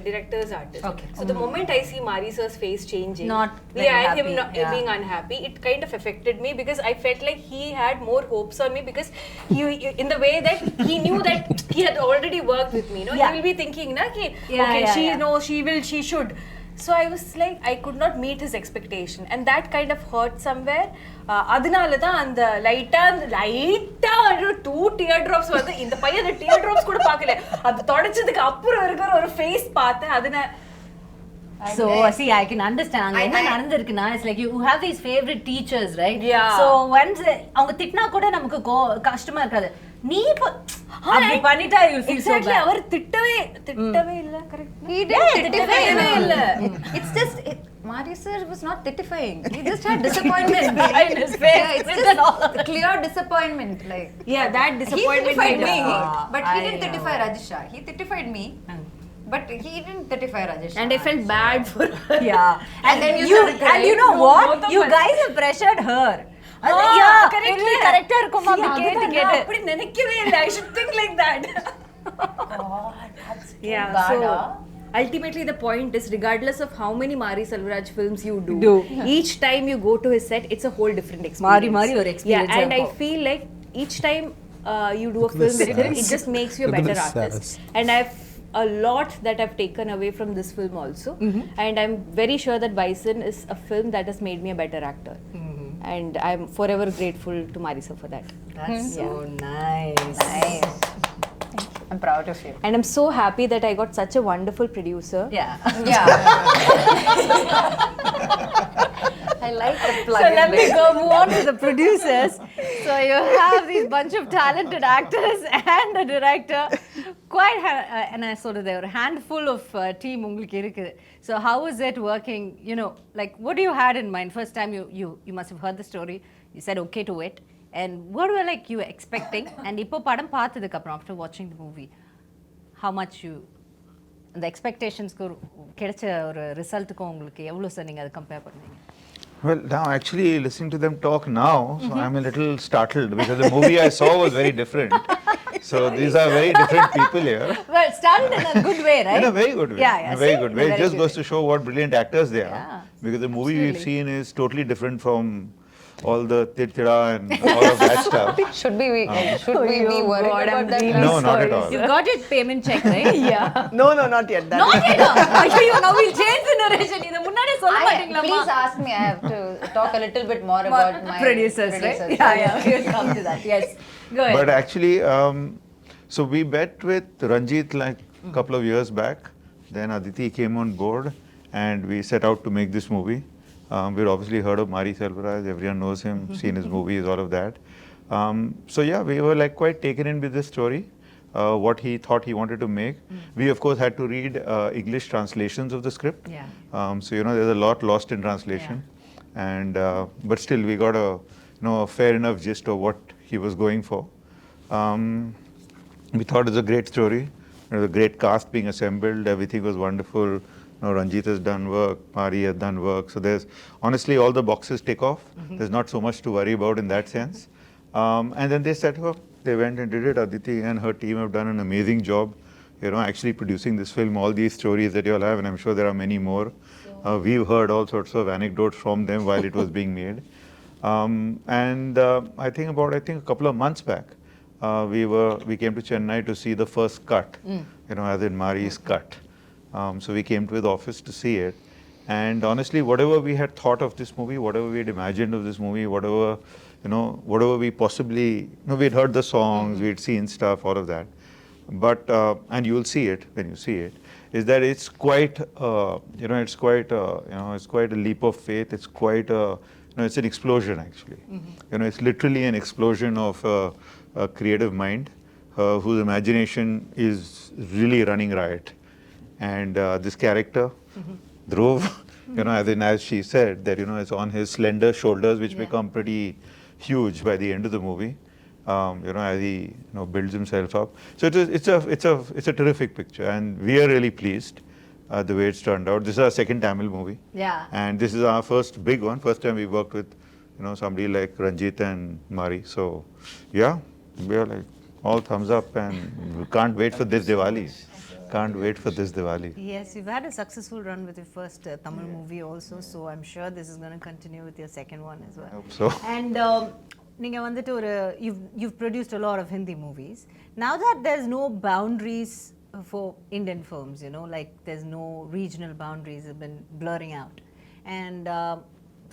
E: director's artist.
A: Okay.
E: So the moment I see Mari sir's face changing,
A: Not very
E: and him
A: happy,
E: being unhappy, it kind of affected me because I felt like he had more hopes on me because he in the way that he knew that he had already worked with me. No,
A: Yeah.
E: he will be thinking, na, ki,
A: Yeah,
E: okay,
A: yeah,
E: she
A: yeah.
E: knows, she should. So I was like, I could not meet his expectation, and that kind of hurt somewhere. அதனால தான் அந்த லைட்டா 2 tear drops வந்து இந்த பையன் அந்த tear drops கூட பார்க்கல. அது தொடச்சதுக்கு அப்புறம் இருக்கிற ஒரு ஃபேஸ் பார்த்தேன். அதனால
A: So see, I can understand. அங்க என்ன நடந்திருக்குன்னா, it's like you have these favorite teachers, right?
E: Yeah.
A: So once அவங்க திட்டினா கூட நமக்கு கஷ்டமா இருக்காது. நீ அப்படி பண்ணிட்டா you feel so
E: exactly,
A: bad.
E: அவர் திட்டவே இல்ல. கரெக்ட்.
C: He didn't
A: திட்டவே இல்ல.
C: It's just Mari sir was not titifying. He just had disappointment
A: behind his face.
C: Yeah, it's
A: Written all
C: just clear disappointment. Like
E: Yeah, that
C: he
E: disappointment.
C: titified me,
A: Yeah.
C: but he
A: I
C: didn't
A: know.
C: titify Rajisha. He titified me, but he didn't titify Rajisha.
E: And I felt bad for her.
A: Yeah.
C: And then you started crying.
A: And you know
E: No,
A: what?
E: both of
A: You
E: us.
A: guys have pressured her. கரெக்டா இருக்கும் அப்படி கேட்டு கேட்டு
E: அப்படி நினைக்கவே இல்லை. I should think like that. Yeah, so ultimately the point is, regardless of how many Mari Selvaraj films you do, each time you go to his set, it's a whole different experience.
A: மாறி ஒரு experience
E: Yeah, and I
A: இருக்கும்.
E: feel like each time you do a film with him, it just makes you a better artist. And I've a lot that I've taken away from this film also, and I'm very sure that Bison is a film that has made me a better actor. And I'm forever grateful to Marisa for that.
A: That's so nice.
C: Nice. I'm proud of you.
E: And I'm so happy that I got such a wonderful producer.
A: Yeah.
C: Yeah. I like the plug.
A: So let me go move on to the producers. So you have these bunch of talented actors and a director. Quite, and I sort of there were a handful of team உங்களுக்கு இருக்கு. So how was it working? You know, like what do you had in mind? First time you must have heard the story. You said okay to it. And what were like you expecting? And இப்போ படம் பார்த்ததுக்கு அப்புறம் after watching the movie, how much you அந்த எக்ஸ்பெக்டேஷன்ஸ்க்கு கிடைச்ச ஒரு ரிசல்ட்டுக்கும் உங்களுக்கு எவ்வளோ sir நீங்கள் அதை கம்பேர் பண்ணுவீங்க?
F: Well, now actually listening to them talk now, so I'm a little startled because the movie I saw was very different. So these are very different people here.
A: Well, started in a good way, right?
F: In a very good way.
A: Yeah, yeah.
F: In a very
A: See?
F: good way.
A: In a
F: It
A: very
F: just
A: good
F: goes to show what brilliant actors they are.
A: Yeah,
F: Because the movie we've seen is totally different from all the tirtira and all of that stuff.
C: Should we be worried
E: God, I'm
C: about that?
E: really
F: No, not at all.
A: You got your payment check, right?
E: Yeah.
D: No, not yet. That
A: Not yet. Ayyo, now we'll change the narration. இத முன்னாடியே சொல்ல மாட்டீங்களா?
C: Please ask me. I have to talk a little bit more about my
A: producers, right? Yeah, we'll come to that. Yes. Go ahead.
F: But actually, so we met with Ranjit like a couple of years back. Then Aditi came on board and we set out to make this movie. We'd obviously heard of Mari Selvaraj, everyone knows him, seen his movies, all of that. So yeah, we were like quite taken in with this story, what he thought he wanted to make. We of course had to read English translations of the script.
A: Yeah.
F: So you know, there's a lot lost in translation. And but still we got a a fair enough gist of what he was going for. We thought it was a great story. There was a great cast being assembled. Everything was wonderful. Ranjit has done work. Mari has done work. So there's honestly all the boxes tick off. There's not so much to worry about in that sense. And then they set up. They went and did it. Aditi and her team have done an amazing job. Actually producing this film. All these stories that you all have, and I'm sure there are many more. We've heard all sorts of anecdotes from them while it was being made. I think a couple of months back, we came to Chennai to see the first cut, as in Mari's cut. So we came to his office to see it. And honestly, whatever we had thought of this movie, whatever we had imagined of this movie, whatever we possibly, we'd heard the songs, we'd seen stuff, all of that. But, and you'll see it when you see it, is that it's quite, it's quite a leap of faith. It's quite it's an explosion actually. It's literally an explosion of a creative mind whose imagination is really running riot. And this character, Dhruv, as she said, that it's on his slender shoulders, which become pretty huge by the end of the movie. As he builds himself up. So it's a terrific picture, and we are really pleased the way it's turned out. This is our second Tamil movie.
A: Yeah.
F: And this is our first big one. First time we worked with somebody like Ranjit and Mari. So yeah, we are like all thumbs up, and we can't wait for this Diwali. Can't wait for this Diwali.
A: Yes, you've had a successful run with your first Tamil movie also, so I'm sure this is going to continue with your second one as well.
F: I hope so.
A: And நீங்க வந்துட்டு ஒரு you've produced a lot of Hindi movies. Now that there's no boundaries for Indian films, like there's no regional boundaries have been blurring out. And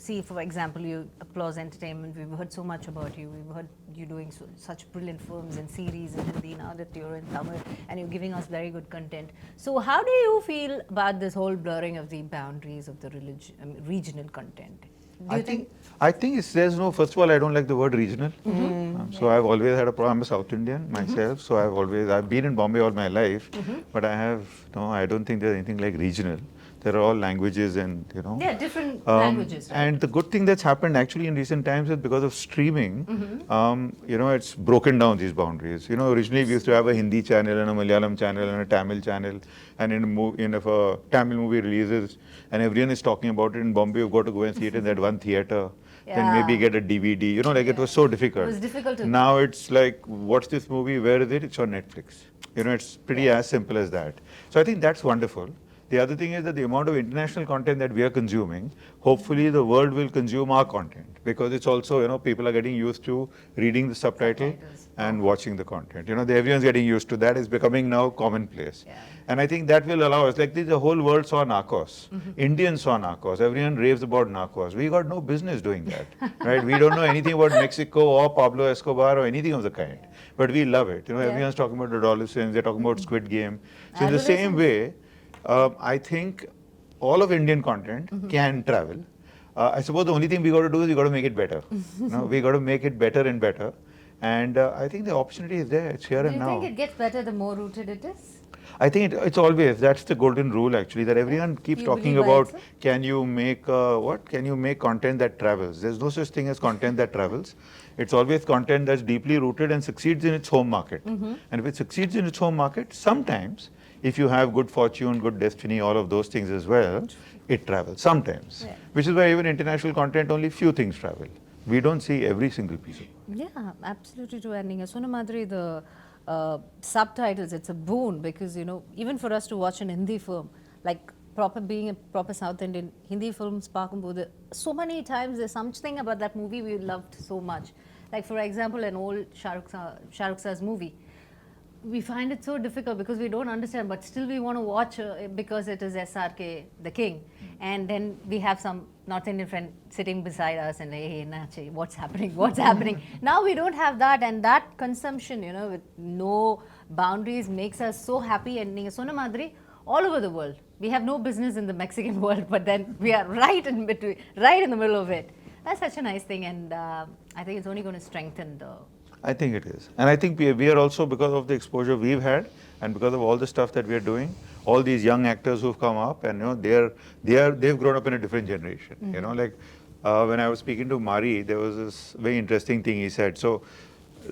A: see, for example, you Applause Entertainment, we've heard so much about you. We've heard you doing such brilliant films and series in Hindi. Now that you're in Tamil and you're giving us very good content. So how do you feel about this whole blurring of the boundaries of the regional content?
F: I think there's no, first of all, I don't like the word regional. So I've always had a problem. I'm a South Indian myself, so I've been in Bombay all my life, but I don't think there's anything like regional. There are all languages and, you know.
A: Yeah, different languages, right?
F: And the good thing that's happened actually in recent times is because of streaming, you know, it's broken down these boundaries. You know, originally we used to have a Hindi channel and a Malayalam channel and a Tamil channel, and if a Tamil movie releases and everyone is talking about it in Bombay, you've got to go and see it in that one theater, then maybe get a DVD. You know, like it was so difficult.
A: It was difficult to.
F: Now it's like, what's this movie? Where is it? It's on Netflix. You know, it's pretty as simple as that. So I think that's wonderful. The other thing is that the amount of international content that we are consuming, hopefully the world will consume our content, because it's also, you know, people are getting used to reading the subtitle and watching the content. You know, everyone's getting used to that. It's becoming now commonplace.
A: Yeah.
F: And I think that will allow us, like the whole world saw Narcos. Indians saw Narcos. Everyone raves about Narcos. We got no business doing that, right? We don't know anything about Mexico or Pablo Escobar or anything of the kind. But we love it. You know, everyone's talking about adolescents. They're talking about Squid Game. So in the same way, I think all of Indian content can travel. I suppose the only thing we got to do is we got to make it better. You know, we got to make it better and better. And I think the opportunity is there. It's here and now.
A: Do you think it gets better the more rooted it is?
F: I think it's always, that's the golden rule actually, that everyone keeps
A: You
F: talking
A: believe by
F: about,
A: itself?
F: can you make what? Can you make content that travels? There's no such thing as content that travels. It's always content that's deeply rooted and succeeds in its home market. And if it succeeds in its home market, sometimes, if you have good fortune, good destiny, all of those things as well, it travels sometimes.
A: Yeah.
F: Which is why even international content, only few things travel. We don't see every single piece of it.
A: Yeah, absolutely true. And Sona Madri, the subtitles, it's a boon, because, you know, even for us to watch an Hindi film, like being a proper South Indian, Hindi films, so many times there's something about that movie we loved so much. Like, for example, an old Shah Rukh Sir's movie. We find it so difficult because we don't understand, but still we want to watch because it is SRK, the king. And then we have some North Indian friend sitting beside us and, hey, Nachi, what's happening? What's happening? Now we don't have that, and that consumption, you know, with no boundaries makes us so happy. And Sona Madri, all over the world. We have no business in the Mexican world, but then we are right in between, right in the middle of it. That's such a nice thing, and I think it's only going to strengthen the.
F: I think it is. And I think we are also, because of the exposure we've had and because of all the stuff that we are doing, all these young actors who've come up, and, you know, they've grown up in a different generation. You know, like when I was speaking to Mari, there was this very interesting thing he said. So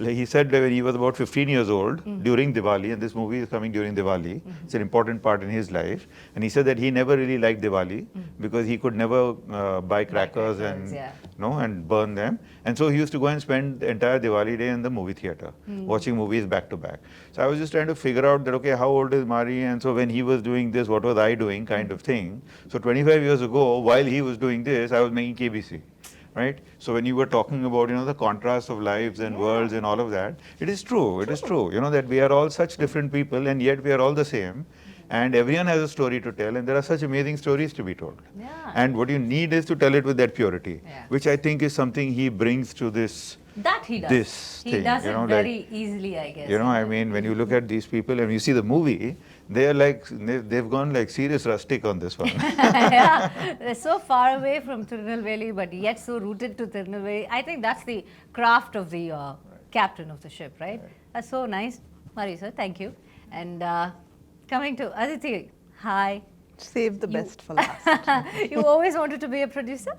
F: he said that when he was about 15 years old during Diwali, and this movie is coming during Diwali, it's an important part in his life, and he said that he never really liked Diwali because he could never buy crackers and and burn them, and so he used to go and spend the entire Diwali day in the movie theater watching movies back to back. So I was just trying to figure out that, okay, how old is Mari, and so when he was doing this, what was I doing, kind of thing. So 25 years ago, while he was doing this, I was making KBC. Right? So when you were talking about, you know, the contrast of lives and worlds and all of that, it is true. It is true. You know, that we are all such different people, and yet we are all the same. And everyone has a story to tell, and there are such amazing stories to be told.
A: Yeah.
F: And what you need is to tell it with that purity, which I think is something he brings to this.
A: That he does.
F: This
A: he
F: thing,
A: does
F: you
A: it
F: know,
A: very
F: like,
A: easily, I guess.
F: You know, I mean, when you look at these people and you see the movie, they are like, they've gone like serious rustic on this one.
A: Yeah, they're so far away from Tirunelveli, but yet so rooted to Tirunelveli. I think that's the craft of the captain of the ship, right? That's so nice. Marisa, thank you. And coming to Aditi, hi.
D: Save the best for last.
A: You always wanted to be a producer?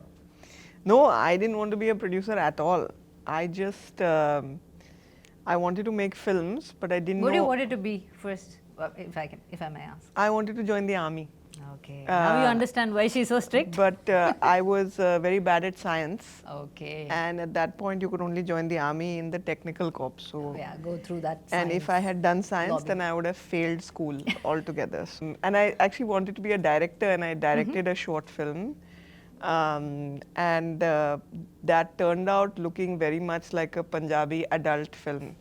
D: No, I didn't want to be a producer at all. I just, I wanted to make films, but I didn't
A: What
D: know.
A: do you wanted to be first, if I may ask?
D: I wanted to join the army.
A: Okay. Now you understand why she's so strict?
D: But I was very bad at science.
A: Okay.
D: And at that point, you could only join the army in the technical corps. So
A: Yeah, go through that.
D: and if I had done science,
A: lobby.
D: then I would have failed school altogether. And I actually wanted to be a director, and I directed a short film. And that turned out looking very much like a Punjabi adult film.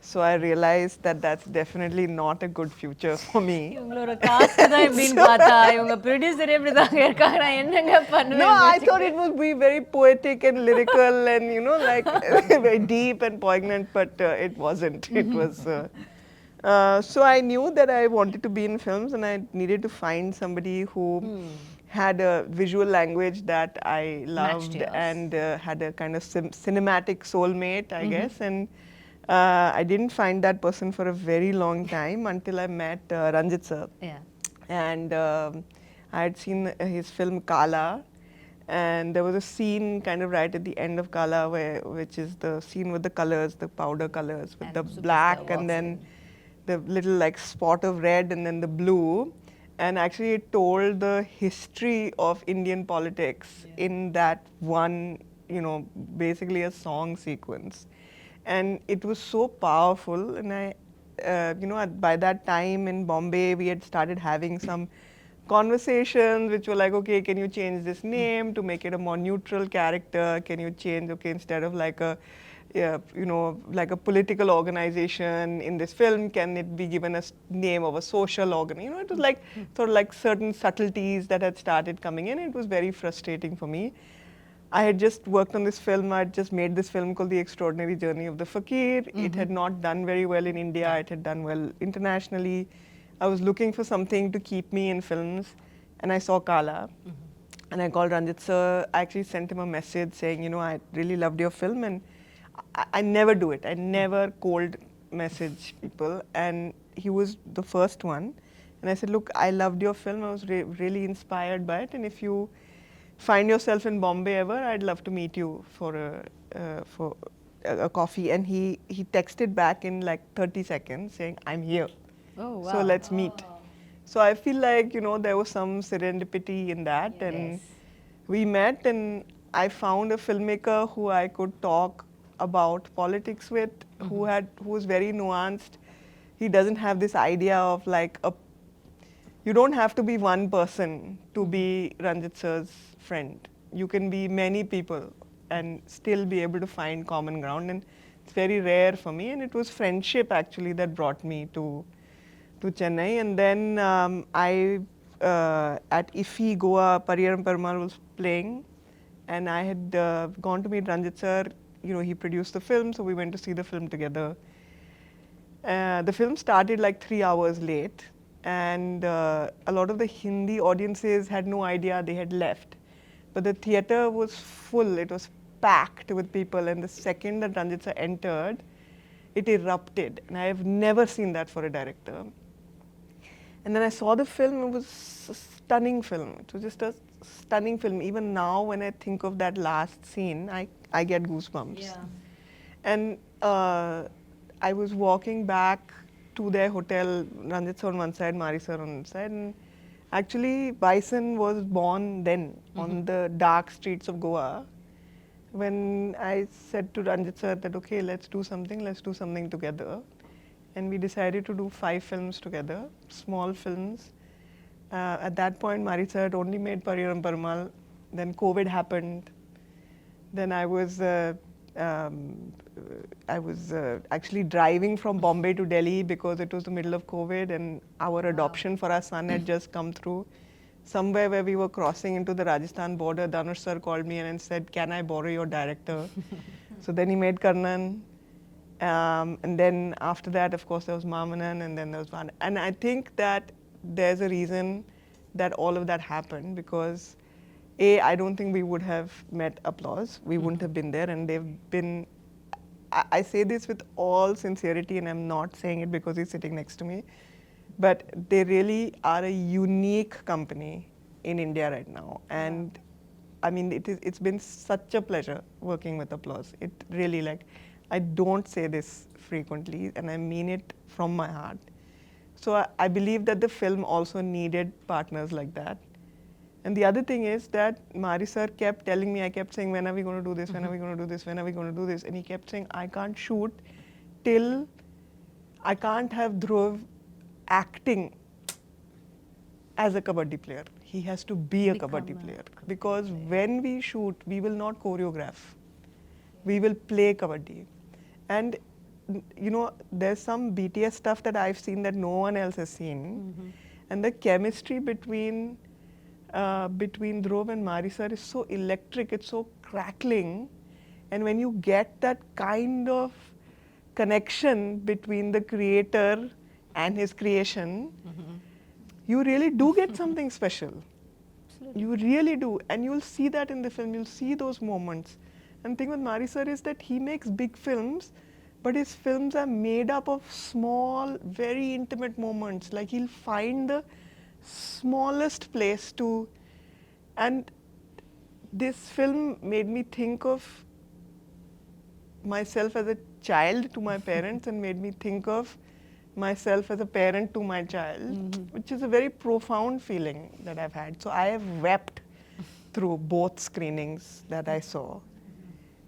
D: So I realized that that's definitely not a good future for me.
A: இவங்களோட cost தான் எப்படின்னு பார்த்தா இவங்க producer எப்படி தான் இருக்காங்க நான் என்னங்க பண்ணுவேன்
D: No, I thought it would be very poetic and lyrical and, you know, like very deep and poignant, but it wasn't. It was. So I knew that I wanted to be in films, and I needed to find somebody who had a visual language that I loved and had a kind of cinematic soulmate, I guess. And I didn't find that person for a very long time until I met Ranjit sir.
A: Yeah.
D: And I had seen his film Kala, and there was a scene kind of right at the end of Kala, which is the scene with the colors, the powder colors, with
A: And
D: the
A: Superstar
D: black
A: walks
D: and then the little like spot of red and then the blue. And actually it told the history of Indian politics in that one, basically a song sequence. And it was so powerful. And by that time in Bombay, we had started having some conversations which were like, okay, can you change this name to make it a more neutral character? Can you change, okay, instead of like like a political organization in this film, can it be given a name of a social organ? It was like sort of like certain subtleties that had started coming in. It was very frustrating for me. I had just worked on this film. I had just made this film called The Extraordinary Journey of the Fakir. It had not done very well in India. It had done well internationally. I was looking for something to keep me in films, and I saw Kala. And I called Ranjit sir. I actually sent him a message saying, I really loved your film, and I never do it. I never cold message people, and he was the first one. And I said, look, I loved your film. I was really inspired by it, and if you find yourself in Bombay ever, I'd love to meet you for a coffee. And he texted back in like 30 seconds saying, I'm here.
A: Oh, wow.
D: So let's meet. So I feel like, there was some serendipity in that. And we met, and I found a filmmaker who I could talk about politics with, who was very nuanced. He doesn't have this idea of like you don't have to be one person to be Ranjit sir's friend. You can be many people and still be able to find common ground, and it's very rare for me. And it was friendship actually that brought me to Chennai. And then at IFFI Goa, Pariyaram Perumal was playing, and I had gone to meet Ranjit sir. He produced the film, so we went to see the film together. The film started like 3 hours late, and a lot of the Hindi audiences had no idea they had left. But the theatre was full, it was packed with people, and the second that Ranjit sir entered, it erupted. And I have never seen that for a director. And then I saw the film. It was a stunning film. It was just a stunning film. Even now, when I think of that last scene, I get goosebumps.
A: Yeah.
D: And I was walking back to their hotel, Ranjit sir on one side, Mari sir on one side. And actually, Bison was born then on the dark streets of Goa. When I said to Ranjit sir that, okay, let's do something together. And we decided to do 5 films together, small films. At that point, Mari sir had only made Pariyaram Perumal. Then COVID happened. Then I was actually driving from Bombay to Delhi because it was the middle of COVID, and our adoption for our son had just come through. Somewhere where we were crossing into the Rajasthan border, Dhanush sir called me and said, can I borrow your director? So then he made Karnan. And then after that, of course, there was Mamanan, and then there was Van. And I think that there's a reason that all of that happened, because I don't think we would have met Applause. We wouldn't have been there, and they've been, I say this with all sincerity, and I'm not saying it because he's sitting next to me, but they really are a unique company in India right now. And I mean, it's been such a pleasure working with Applause. It really, I don't say this frequently, and I mean it from my heart. So I believe that the film also needed partners like that. And the other thing is that Mari sir kept telling me, I kept saying, when are we going to do this, when are we going to do this, when are we going to do this? And he kept saying, I can't shoot till I can't have Dhruv acting as a kabaddi player. He has to be a kabaddi player. Because when we shoot, we will not choreograph. We will play kabaddi. And there's some BTS stuff that I've seen that no one else has seen. And the chemistry between Dhruv and Mari sir is so electric, it's so crackling. And when you get that kind of connection between the creator and his creation, you really do get something special. You really do. And you'll see that in the film, you'll see those moments. And the thing with Mari sir is that he makes big films, but his films are made up of small, very intimate moments. Like he'll find the smallest place to, and this film made me think of myself as a child to my parents and made me think of myself as a parent to my child, which is a very profound feeling that I've had. So I have wept through both screenings that I saw.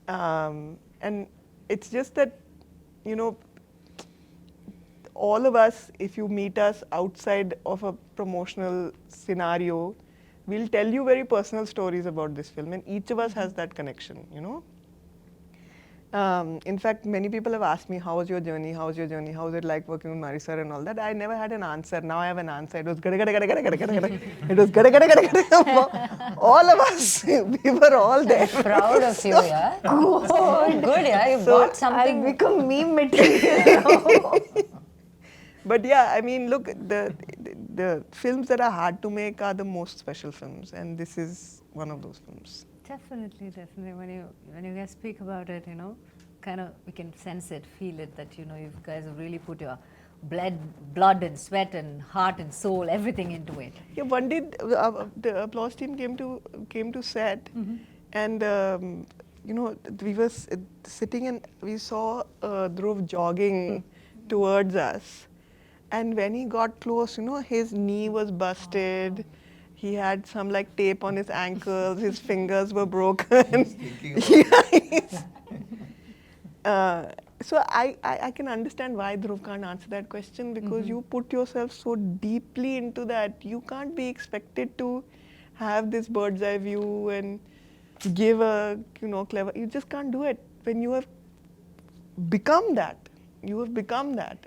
D: And it's just that, you know, all of us, if you meet us outside of a promotional scenario, we'll tell you very personal stories about this film, and each of us has that connection, you know. In fact, many people have asked me, how was your journey? How was your journey? How was it like working with Mari sir and all that? I never had an answer. Now I have an answer. It was gada gada gada gada gada gada gada. It was gada gada gada gada. All of us, we were all there.
C: Proud of you, yeah. Good, yeah. You bought something.
E: I've become meme material.
D: But yeah, I mean, look, the films that are hard to make are the most special films, and this is one of those films.
A: Definitely, definitely. When you guys speak about it, you know, kind of we can sense it, feel it, that, you know, you guys have really put your blood and sweat and heart and soul, everything into it.
D: Yeah, one day the applause team came to set, and you know, we were sitting and we saw Dhruv jogging towards us, and when he got close, you know, his knee was busted. He had some like tape on his ankles. His fingers were broken. So I can understand why Dhruv can't answer that question, because you put yourself so deeply into that. You can't be expected to have this bird's eye view and give a, you know, clever. You just can't do it. When you have become that,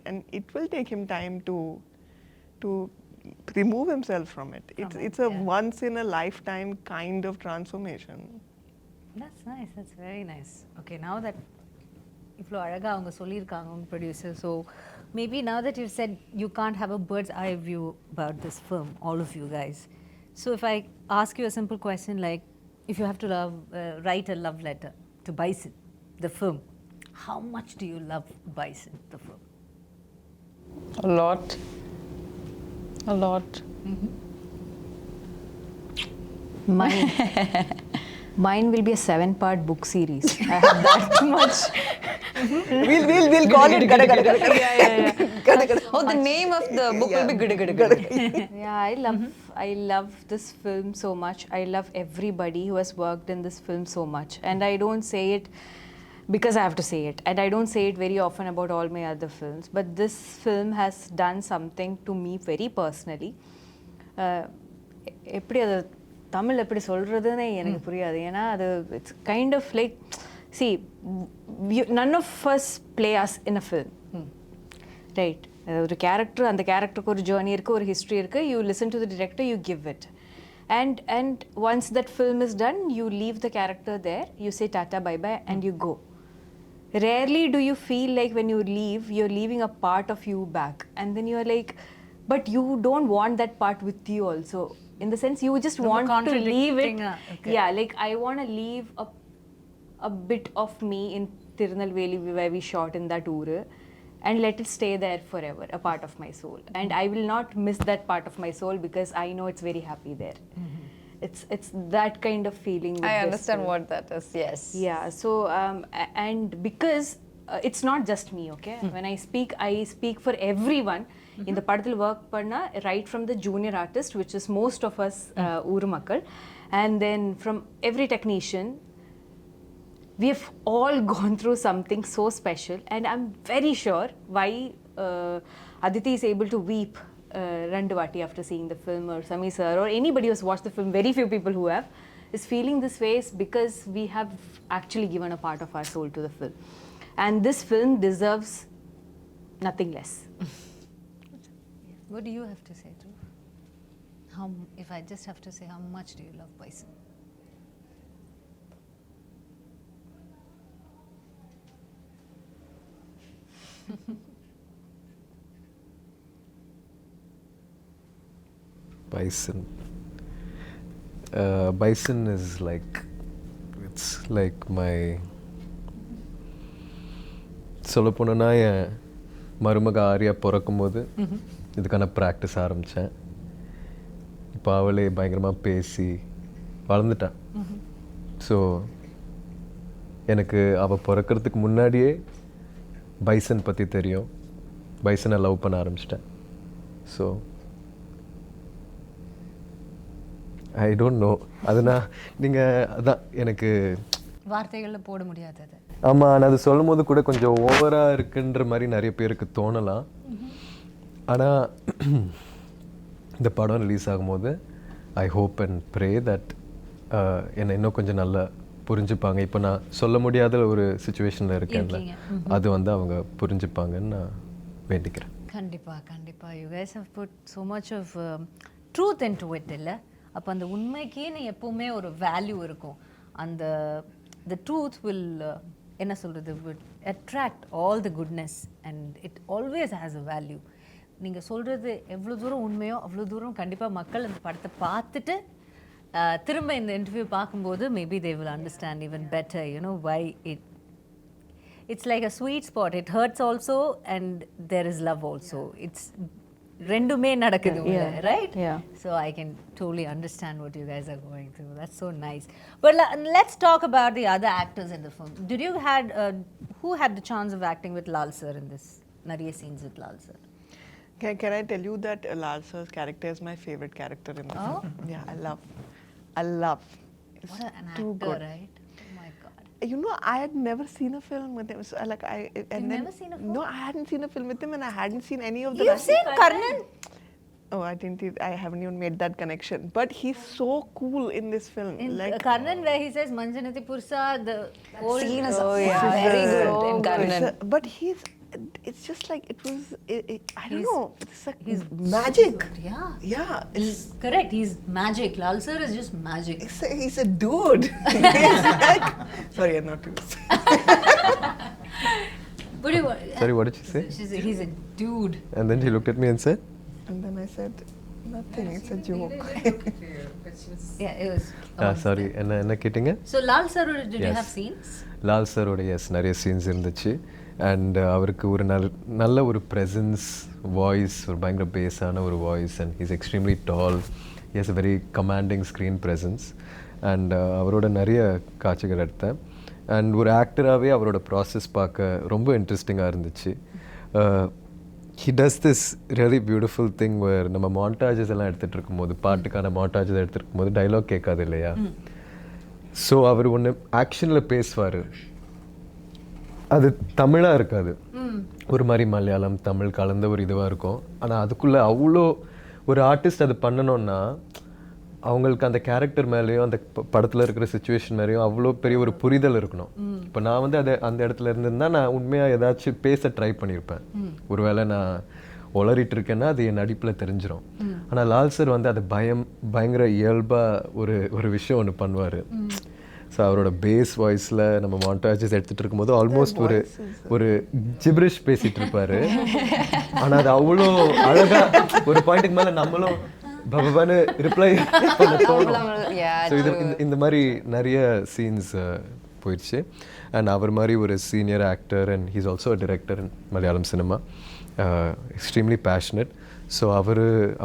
D: and it will take him time to remove himself from it. It's a once in a lifetime kind of transformation.
A: That's nice. That's very nice. Okay, now that இவ்வளோ அழகாக அவங்க சொல்லியிருக்காங்க உங்கள் producer, so maybe now that you've said you can't have a bird's eye view about this film, all of you guys. So if I ask you a simple question like, if you have to write a love letter to Bison, the film, how much do you love Bison, the film?
C: A lot. A lot.
E: Mine will be a 7-part book series. I have that much.
D: We'll call it gada gada gada.
C: Oh, the name of the book will be Gada Gada Gada.
E: Yeah, I love this film so much. I love everybody who has worked in this film so much. And I don't say it because I have to say it. And I don't say it very often about all my other films. But this film has done something to me very personally. எப்படி அது தமிழ் எப்படி சொல்கிறதுன்னு எனக்கு புரியாது. ஏன்னா அது it's kind of like, see, none of us play us in a film. Right. ஒரு character, அந்த கேரக்டருக்கு ஒரு ஜேர்னி இருக்குது, ஒரு ஹிஸ்ட்ரி இருக்குது. You listen to the director, you give it. And once that film is done, you leave the character there, you say tata bye-bye and you go. Rarely do you feel like when you leave, you're leaving a part of you back. And then you're like, but you don't want that part with you also. In the sense, you just want to leave it.
A: Okay.
E: Yeah, like I want to leave a bit of me in Tirunelveli where we shot in that uru, and let it stay there forever, a part of my soul. And I will not miss that part of my soul because I know it's very happy there. It's that kind of feeling with
C: I
E: this
C: understand
E: film.
C: what that is, yes.
E: Yeah, so and because it's not just me, okay? When I speak for everyone. In the படத்தில் work பண்ண, right from the junior artist, which is most of us ஊர் மக்கள், and then from every technician, we have all gone through something so special. And I'm very sure why Aditi is able to weep rendu vaati after seeing the film, or Thamizh sir, or anybody who's watched the film, very few people who have, is feeling this way is because we have actually given a part of our soul to the film. And this film deserves nothing less.
A: What do you have to say, Dhruv? If I just have to say, how much do you love Bison?
B: Bison. Bison is like, it's like my, சொல்ல போனோன்னா என் மருமக ஆரியா பிறக்கும்போது இதுக்கான practice ஆரம்பித்தேன். இப்போ அவளே பயங்கரமாக பேசி வளர்ந்துட்டான். ஸோ எனக்கு அவள் பிறக்கிறதுக்கு முன்னாடியே பைசன் பற்றி தெரியும். பைசனை லவ் பண்ண ஆரம்பிச்சிட்டேன். So I don't know. அதுனா நீங்கள் அதான் எனக்கு
A: வார்த்தைகளில் போட முடியாது அது.
B: ஆமாம், நான் அது சொல்லும் போது கூட கொஞ்சம் ஓவராக இருக்குன்ற மாதிரி நிறைய பேருக்கு தோணலாம். ஆனால் இந்த படம் ரிலீஸ் ஆகும்போது I hope and pray that என்னை இன்னும் கொஞ்சம் நல்லா புரிஞ்சுப்பாங்க. இப்போ நான் சொல்ல முடியாத ஒரு சுச்சுவேஷனில் இருக்கேன்ல, அது வந்து அவங்க புரிஞ்சுப்பாங்கன்னு நான் வேண்டிக்கிறேன்.
A: கண்டிப்பாக கண்டிப்பாக. You guys have put so much of truth into it இல்லை? அப்போ அந்த உண்மைக்குன்னு எப்போவுமே ஒரு வேல்யூ இருக்கும். அந்த த ட்ரூத் வில் என்ன சொல்கிறது, will attract all the goodness and it always has a value. நீங்கள் சொல்கிறது எவ்வளோ தூரம் உண்மையோ அவ்வளோ தூரம் கண்டிப்பாக மக்கள் அந்த படத்தை பார்த்துட்டு திரும்ப இந்த இன்டர்வியூ பார்க்கும்போது maybe they will understand even better you know why it's like a sweet spot. It hurts also and there is love also. It's rendume nadakudhu, right?
E: Yeah.
A: So I can totally understand what you guys are going through. That's so nice. But let's talk about the other actors in the film. Did you who had the chance of acting with Lal sir in this? Nariya scenes with Lal sir.
D: Can I tell you that Lal sir's character is my favorite character in the film? Yeah, I love. It's
A: What an
D: too
A: actor,
D: good.
A: right? Oh my God.
D: You know, I had never seen a film with him. So,
A: never seen a film?
D: No, I hadn't seen a film with him, and I hadn't seen any of the.
A: You've seen Karnan?
D: Oh, I haven't even made that connection. But he's so cool in this film.
A: In
D: Like
A: Karnan, where he says Manjanati Pursa, the old
E: scene is
C: yeah, very good in Karnan.
D: But it's just like it was. I don't know. It's like magic.
A: Yeah.
D: Yeah,
A: He's correct. He's magic. Lal sir is just magic.
D: he's a dude. He's like, sorry, I'm not used.
A: But you,
B: Sorry, what did she say?
A: he's a dude.
B: And then she looked at me and said,
D: And then I said, nothing. It's a joke.
A: Yeah, it was.
B: Sorry, என்ன கேட்டிங்க?
A: So Lal sir, did you
B: Yes.
A: have scenes?
B: Lal சரோட நிறைய scenes இருந்துச்சு. And அவருக்கு ஒரு நல்ல ஒரு presence, voice, ஒரு பயங்கர பேஸான ஒரு voice. And he's extremely tall. He has a very commanding screen presence. And அவரோட நிறைய காட்சிகள் எடுத்தேன். அண்ட் ஒரு ஆக்டராகவே அவரோட ப்ராசஸ் பார்க்க ரொம்ப இன்ட்ரெஸ்டிங்காக இருந்துச்சு. He does this really beautiful thing where நம்ம மாண்டாஜஸ் எல்லாம் எடுத்துகிட்டு இருக்கும்போது, பாட்டுக்கான மாண்டாஜஸ் எடுத்துகிட்டு இருக்கும்போது டைலாக் கேட்காது இல்லையா? ஸோ அவர் ஒன்று ஆக்ஷனில் பேசுவார், அது தமிழாக இருக்காது, ஒரு மாதிரி மலையாளம் தமிழ் கலந்த ஒரு இதுவாக இருக்கும். ஆனால் அதுக்குள்ளே அவ்வளோ ஒரு ஆர்டிஸ்ட் அது பண்ணணும்னா அவங்களுக்கு அந்த கேரக்டர் மேலேயும் அந்த படத்தில் இருக்கிற சுச்சுவேஷன் மேலேயும் அவ்வளோ பெரிய ஒரு புரிதல் இருக்கணும். இப்போ நான் வந்து அந்த இடத்துல இருந்திருந்தால் நான் உண்மையாக ஏதாச்சும் பேச ட்ரை பண்ணியிருப்பேன். ஒருவேளை நான் உளறிட்டு இருக்கேன்னா அது என் நடிப்பில் தெரிஞ்சிடும். ஆனால் லால் சார் வந்து அது பயங்கர இயல்பாக ஒரு விஷயம் ஒன்று பண்ணுவார். ஸோ அவரோட பேஸ் வாய்ஸில் நம்ம மாண்டாஜஸ் எடுத்துகிட்டு இருக்கும்போது ஆல்மோஸ்ட் ஒரு ஜிப்ரிஷ் பேசிகிட்டு இருப்பார். ஆனால் அது அவ்வளோ அழகாக ஒரு பாயிண்ட்டுக்கு மேலே நம்மளும் பபான்னு ரிப்ளை பண்ண தோணும். ஸோ இந்த மாதிரி நிறைய சீன்ஸ் போயிடுச்சு. அண்ட் அவர் மாதிரி ஒரு senior actor and he's also a director in Malayalam cinema, extremely passionate. So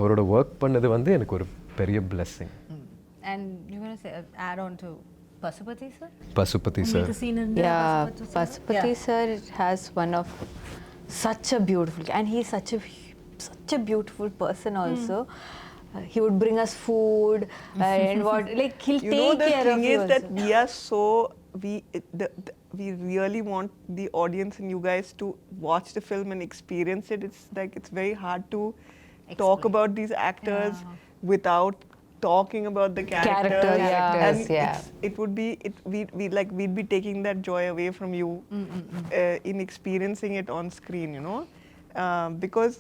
B: அவரோட ஒர்க் பண்ணது வந்து எனக்கு ஒரு பெரிய blessing.
A: And you want to say add on to Pasupati sir?
B: Pasupathi sir.
E: Yeah, Pasupati sir has one of such a beautiful, and he's such a beautiful person also. He would bring us food and what, like he'll take care of you.
D: The thing is that
E: also.
D: we are so we really want the audience and you guys to watch the film and experience it. It's like it's very hard to talk about these actors without talking about the characters. And it would be we'd be taking that joy away from you in experiencing it on screen, you know, because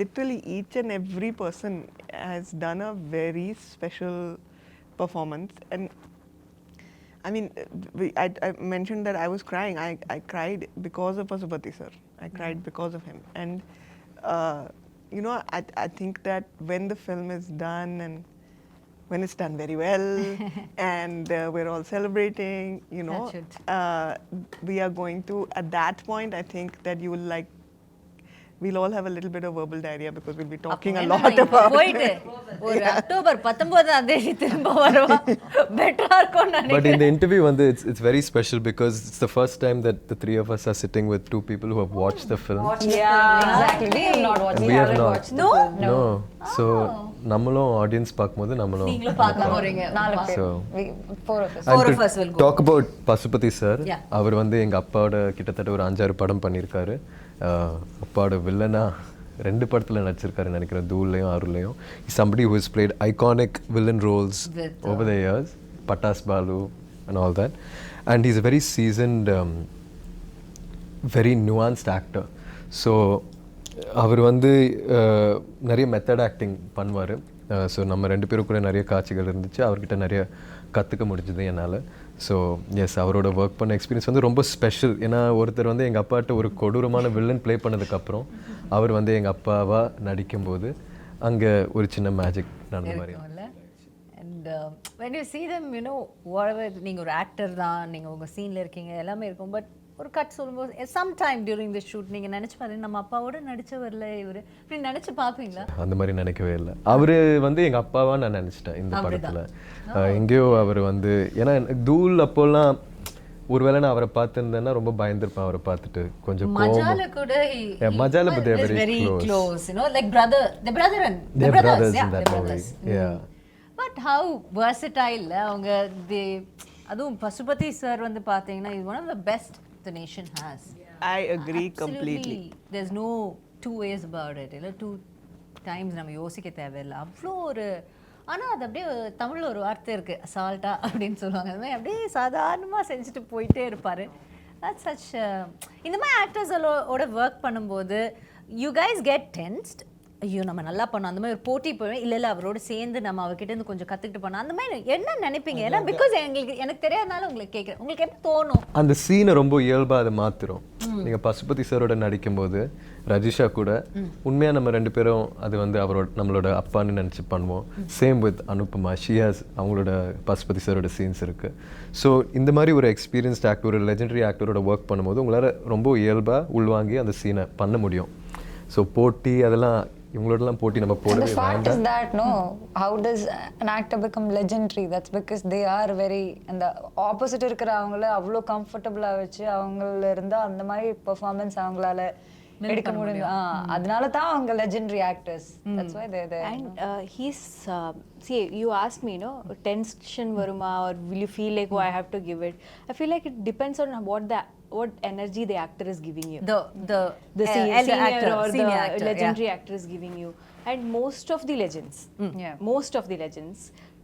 D: literally each and every person has done a very special performance. And I mean, I mentioned that I was crying. I cried because of Pasupati sir. I cried because of him. And you know, I think that when the film is done and when it's done very well and we're all celebrating, you know, we are going to, at that point, I think that you will like we'll all have a little bit of verbal diarrhea because we'll be talking a lot about
A: போயிட்டு ஒரு October 19ஆம் தேதி திரும்ப வருவா பெட்டரா இருக்கும்
B: But
A: நினைக்கிறேன்.
B: in the interview, it's very special because it's the first time that the three of us are sitting with two people who have watched the film.
C: Yeah, exactly. We have not watched.
B: And
C: We
B: we have
C: haven't
B: not.
C: watched the film.
B: No. So நம்மளும் audience பார்க்கும்போது நம்மளும்
A: நீங்களும் பார்க்க போறீங்க.
C: நாலு பேர்.
B: So
C: Four of us.
B: and
A: Four
B: to
A: of us will go.
B: talk about Pasupathi sir
A: Yeah.
B: அவர் வந்து எங்க அப்பாவோட கிட்டத்தட்ட ஒரு 5-6 படம் பண்ணியிருக்காரு. அப்பாவோட வில்லனா 2 படத்துல நடிச்சிருக்காருன்னு நினைக்கிறேன், தூள்லையும் ஆறுலையும். Somebody who has played iconic villain roles over the years, Patas Balu and all that, and he's a very seasoned very nuanced actor. So அவர் வந்து நிறைய மெத்தட் ஆக்டிங் பண்ணுவார். ஸோ நம்ம 2 பேரும் கூட நிறைய காட்சிகள் இருந்துச்சு, அவர்கிட்ட நிறைய கற்றுக்க முடிஞ்சது என்னால். ஸோ எஸ், அவரோட ஒர்க் பண்ண எக்ஸ்பீரியன்ஸ் வந்து ரொம்ப ஸ்பெஷல். ஏன்னா ஒருத்தர் வந்து எங்கள் அப்பாட்ட ஒரு கொடூரமான வில்லன் ப்ளே பண்ணதுக்கப்புறம் அவர் வந்து எங்கள் அப்பாவாக நடிக்கும்போது அங்கே ஒரு சின்ன மேஜிக் நடந்த மாதிரி.
A: And when you see them, you know, whatever, நீங்க ஒரு ஆக்டர் தான், நீங்க உங்க சீன்ல இருக்கீங்க, எல்லாமே இருக்கும். பட் ஒரு கட் சொல்லும்போது sometime during the shoot நீங்க நினைச்சு பாருங்க, நம்ம அப்பாவோட நடிச்சவர்ல இவரு இப்படி நினைச்சு பாப்பீங்களா?
B: அந்த மாதிரி நினைக்கவே இல்லை. அவரு வந்து எங்க அப்பாவா நான் நினைச்சிட்டேன் இந்த படத்துல. எங்கேயோ அவர் வந்து, ஏன்னா தூள் அப்போல்லாம் ஒருவேளை நான் அவரை பார்த்துருந்தேன்னா ரொம்ப பயந்துருப்பேன். அவரை பார்த்துட்டு கொஞ்சம்
A: மஜால கூட
B: மஜால but they are
A: very
B: very
A: close, you know, like they're brothers, yeah, they're brothers.
B: Yeah.
A: But how versatile அவங்க அதுவும் பசுபதி சார் வந்து பாத்தீங்கன்னா is one of the best the nation has.
D: I agree completely.
A: There's no two ways about it. இல்ல 2 times நம்ம யோசிக்க தேவையில்லை. அவ்வளோ ஒரு, ஆனா அது அப்படியே தமிழ்ல ஒரு வார்த்தை இருக்கு, அசால்ட்டா அப்படின்னு சொல்லுவாங்க. அது மாதிரி அப்படியே சாதாரணமா செஞ்சுட்டு போயிட்டே இருப்பாரு. That's such இந்த மாதிரி ஆக்டர்ஸோட ஒர்க் பண்ணும்போது you guys get tensed. ஐயோ நம்ம நல்லா பண்ணோம், அந்த மாதிரி ஒரு போட்டி போய் இல்லை அவரோட சேர்ந்து நம்ம அவர்கிட்ட இருந்து கொஞ்சம் கற்றுக்கிட்டு பண்ணோம், அந்த மாதிரி என்ன நினைப்பீங்க? ஏன்னா பிகாஸ் எனக்கு தெரியாதனால உங்களுக்கு கேட்குறேன், உங்களுக்கு எப்படி தோணும்?
B: அந்த சீனை ரொம்ப இயல்பாக அதை மாத்திரும். நீங்கள் பசுபதி சாரோட நடிக்கும்போது ரஜிஷா கூட உண்மையாக நம்ம 2 பேரும் அது வந்து அவரோட நம்மளோட அப்பான்னு நினச்சி பண்ணுவோம். சேம் வித் அனுப்பமா, ஷியாஸ் அவங்களோட பசுபதி சாரோட சீன்ஸ் இருக்குது. ஸோ இந்த மாதிரி ஒரு எக்ஸ்பீரியன்ஸ்ட் ஆக்டர், ஒரு லெஜெண்டரி ஆக்டரோட ஒர்க் பண்ணும்போது உங்களால் ரொம்ப இயல்பாக உள்வாங்கி அந்த சீனை பண்ண முடியும். ஸோ போட்டி அதெல்லாம் இவங்களோடலாம் போட்டி நம்ம போடவே
C: The fact
B: வேண்டாம்.
C: is that, no, how does an actor become legendary? That's because they are very, and the opposite இருக்கிற அவங்கள அவ்வளோ கம்ஃபர்டபுளாக வச்சு அவங்கள இருந்தால் அந்த மாதிரி பெர்ஃபார்மன்ஸ் அவங்களால எடுக்க முடியும். அதனால தான் அவங்க legendary actors. That's why they're there.
E: And he's see, you asked me, you know, tension varuma or will you feel like, oh, I have to give it? I feel like it depends on what energy the actor is giving you. The senior actor or the legendary actor is giving you. And most of the legends, most of the legends,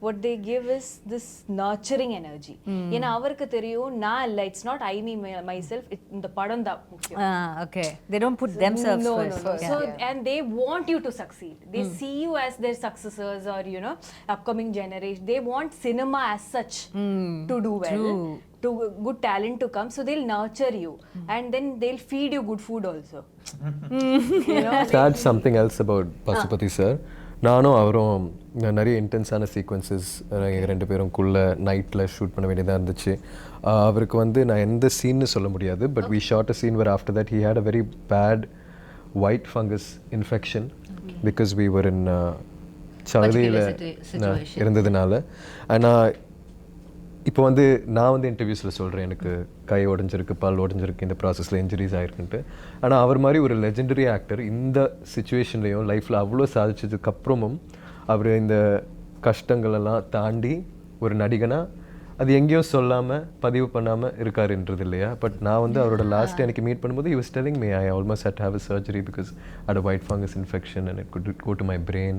E: what they give is this nurturing energy. ஏன்னா அவருக்கு தெரியும் நான் இல்லை, it's not I me myself, இந்த படம் தான் முக்கியம்.
A: Okay, they don't put themselves first.
E: No. So and they want you to succeed. They see you as their successors or, you know, upcoming generation. They want cinema as such to do well, to good talent to come, so they'll nurture you and then they'll feed you good food also. You know,
B: That's something else about Pasupathi sir. நானும் அவரும் நிறைய இன்டென்ஸான sequences எங்கள் 2 பேருக்குள்ளே நைட்டில் shoot பண்ண வேண்டியதாக இருந்துச்சு. அவருக்கு வந்து நான் எந்த சீன்னு சொல்ல முடியாது, but we shot a scene where after that he had a very bad white fungus infection because we were in சளியில் இருந்ததுனால. ஆனால் இப்போ வந்து நான் வந்து இன்டர்வியூஸில் சொல்கிறேன் எனக்கு கை உடஞ்சிருக்கு, பல் உடஞ்சிருக்கு, இந்த ப்ராசஸில் இன்ஜுரிஸ் ஆகிருக்குன்ட்டு. ஆனால் அவர் மாதிரி ஒரு லெஜெண்டரி ஆக்டர் இந்த சுச்சுவேஷன்லேயும் லைஃப்பில் அவ்வளோ சாதிச்சதுக்கப்புறமும் அவர் இந்த கஷ்டங்களெல்லாம் தாண்டி ஒரு நடிகனாக அது எங்கேயும் சொல்லாமல் பதிவு பண்ணாமல் இருக்காருன்றது இல்லையா. பட் நான் வந்து அவரோட லாஸ்ட் எனக்கு மீட் பண்ணும்போது he was telling me I almost had to have a surgery because I had a white fungus infection and it could go to my brain.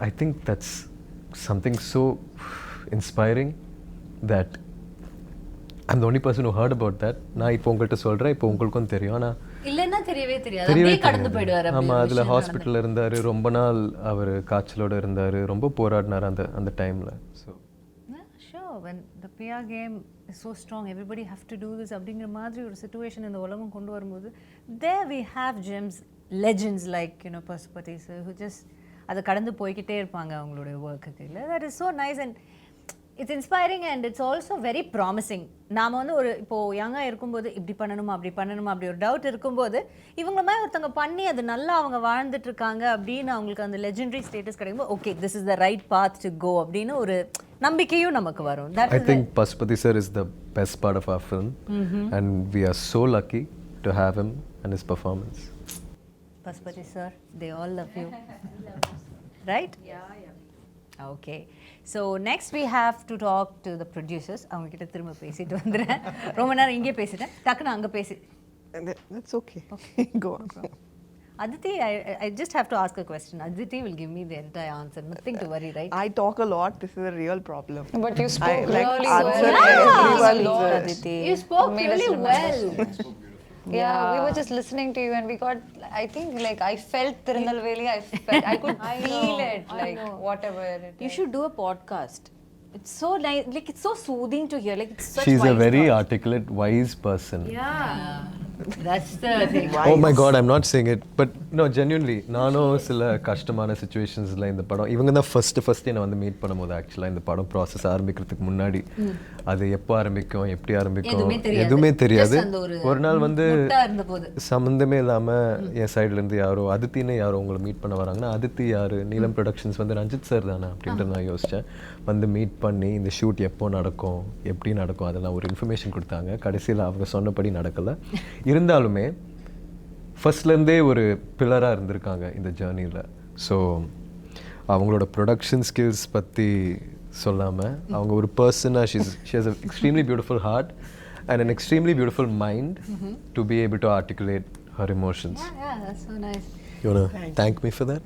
B: I think that's something so inspiring that I'm the only person who heard about that. நான் இப்போ உங்கள்கிட்ட சொல்கிறேன், இப்போ உங்களுக்கும் தெரியும். ஆனால்
A: இல்லைன்னா தெரியவே தெரியாது, கடந்து போயிடுவார்.
B: ஆமாம், அதில் ஹாஸ்பிட்டலில் இருந்தார், ரொம்ப நாள் அவர் காய்ச்சலோடு இருந்தார், ரொம்ப போராடினார் அந்த டைமில். So
A: sure, when the PR game is so strong, everybody have to do this அப்படிங்கிற மாதிரி ஒரு சிச்சுவேஷன் இந்த உலகம் கொண்டு வரும்போது there we have gems, legends like, you know, Pasupathi sir who just அதை கடந்து போய்கிட்டே இருப்பாங்க அவங்களோட ஒர்க்குக்கு. இல்லை, that is so nice. And it's inspiring and it's also very promising. நாம் வந்து ஒரு இப்போது யங்காக இருக்கும்போது இப்படி பண்ணணுமா அப்படி ஒரு டவுட் இருக்கும்போது இவங்கள மாதிரி ஒருத்தவங்க பண்ணி அது நல்லா அவங்க வாழ்ந்துட்டு இருக்காங்க அப்படின்னு அவங்களுக்கு அந்த லெஜெண்டரி ஸ்டேட்டஸ் கிடைக்கும்போது okay this is the right path to go அப்படின்னு ஒரு நம்பிக்கையும் நமக்கு வரும்.
B: I think Pashupati sir is the best part of our film, and we are so lucky to have him and his performance.
A: Pashupati sir, they all love you. Right? Okay. So next we have to talk to the producers. அவங்க கிட்ட திரும்ப பேசிட்டு வந்துறேன். ரொம்ப நேரம் இங்கே பேசிட்டேன். டக்குன்னு அங்க பேசி.
D: That's okay. Go on.
A: Aditi, I just have to ask a question. Aditi will give me the entire answer. Nothing to worry, right?
D: I talk a lot. This is a real problem.
C: But you spoke
D: like
C: really
D: answer
C: well.
D: everyone's,
C: Aditi.
A: You spoke
C: Made us
A: really
C: remember.
A: well.
C: Yeah, we were just listening to you and we got, I think like I felt Tirunelveli, I could feel it, like whatever it is.
E: You should do a podcast. It's so nice, like it's so soothing to hear. Like it's such
B: She's a
E: wise
B: very
E: thoughts.
B: articulate, wise person.
E: Yeah.
A: That's the thing.
B: Oh my god, I'm not saying it, but no, genuinely நானும் சில கஷ்டமான சிச்சுவேஷன்ஸில் இந்த படம் இவங்க தான் first என்னை வந்து meet பண்ணும்போது ஆக்சுவலாக இந்த படம் ப்ராசஸ் ஆரம்பிக்கிறதுக்கு முன்னாடி அது எப்போ ஆரம்பிக்கும் எப்படி ஆரம்பிக்கும் எதுவுமே தெரியாது. ஒரு நாள் வந்து சம்மந்தமே இல்லாமல் என் சைட்லேருந்து யாரோ அதித்தின்னு யாரோ உங்களை மீட் பண்ண வராங்கன்னா அதித்தி யார் நீலம் ப்ரொடக்ஷன்ஸ் வந்து ரஞ்சித் சார் தானே அப்படின்ட்டு நான் யோசித்தேன். வந்து மீட் பண்ணி இந்த ஷூட் எப்போ நடக்கும் எப்படி நடக்கும் அதெல்லாம் ஒரு இன்ஃபர்மேஷன் கொடுத்தாங்க. கடைசியில் அவங்க சொன்னபடி நடக்கலை. இருந்தாலுமே ஃபர்ஸ்ட்லேருந்தே ஒரு பில்லராக இருந்திருக்காங்க இந்த ஜேர்னியில். ஸோ அவங்களோட ப்ரொடக்ஷன் ஸ்கில்ஸ் பற்றி சொல்லாமல் அவங்க ஒரு பர்சனாக she has a extremely beautiful heart and an extremely beautiful mind to be able to articulate her emotions.
A: Yeah, that's so nice.
B: You want to thank me for that?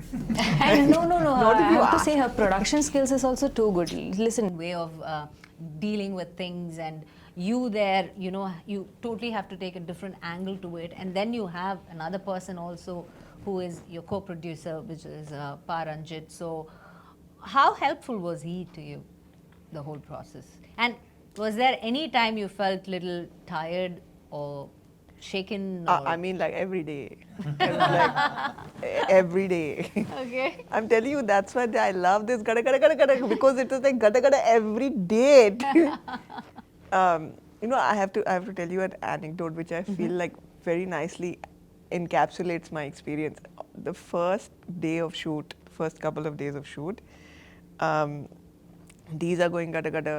E: And no. I have to say her production skills is also too good. Listen,
A: Way of dealing with things and you there, you know, you totally have to take a different angle to it, and then you have another person also who is your co-producer, which is Paranjit. So how helpful was he to you, the whole process? And was there any time you felt little tired or shaken? Or
D: I mean, like every day. Like every day.
A: Okay.
D: I'm telling you, that's why I love this gada gada gada gada because it was like gada gada every day. You know, I have to tell you an anecdote which I feel like very nicely encapsulates my experience. The first day of shoot, first couple of days of shoot, these are going gada gada.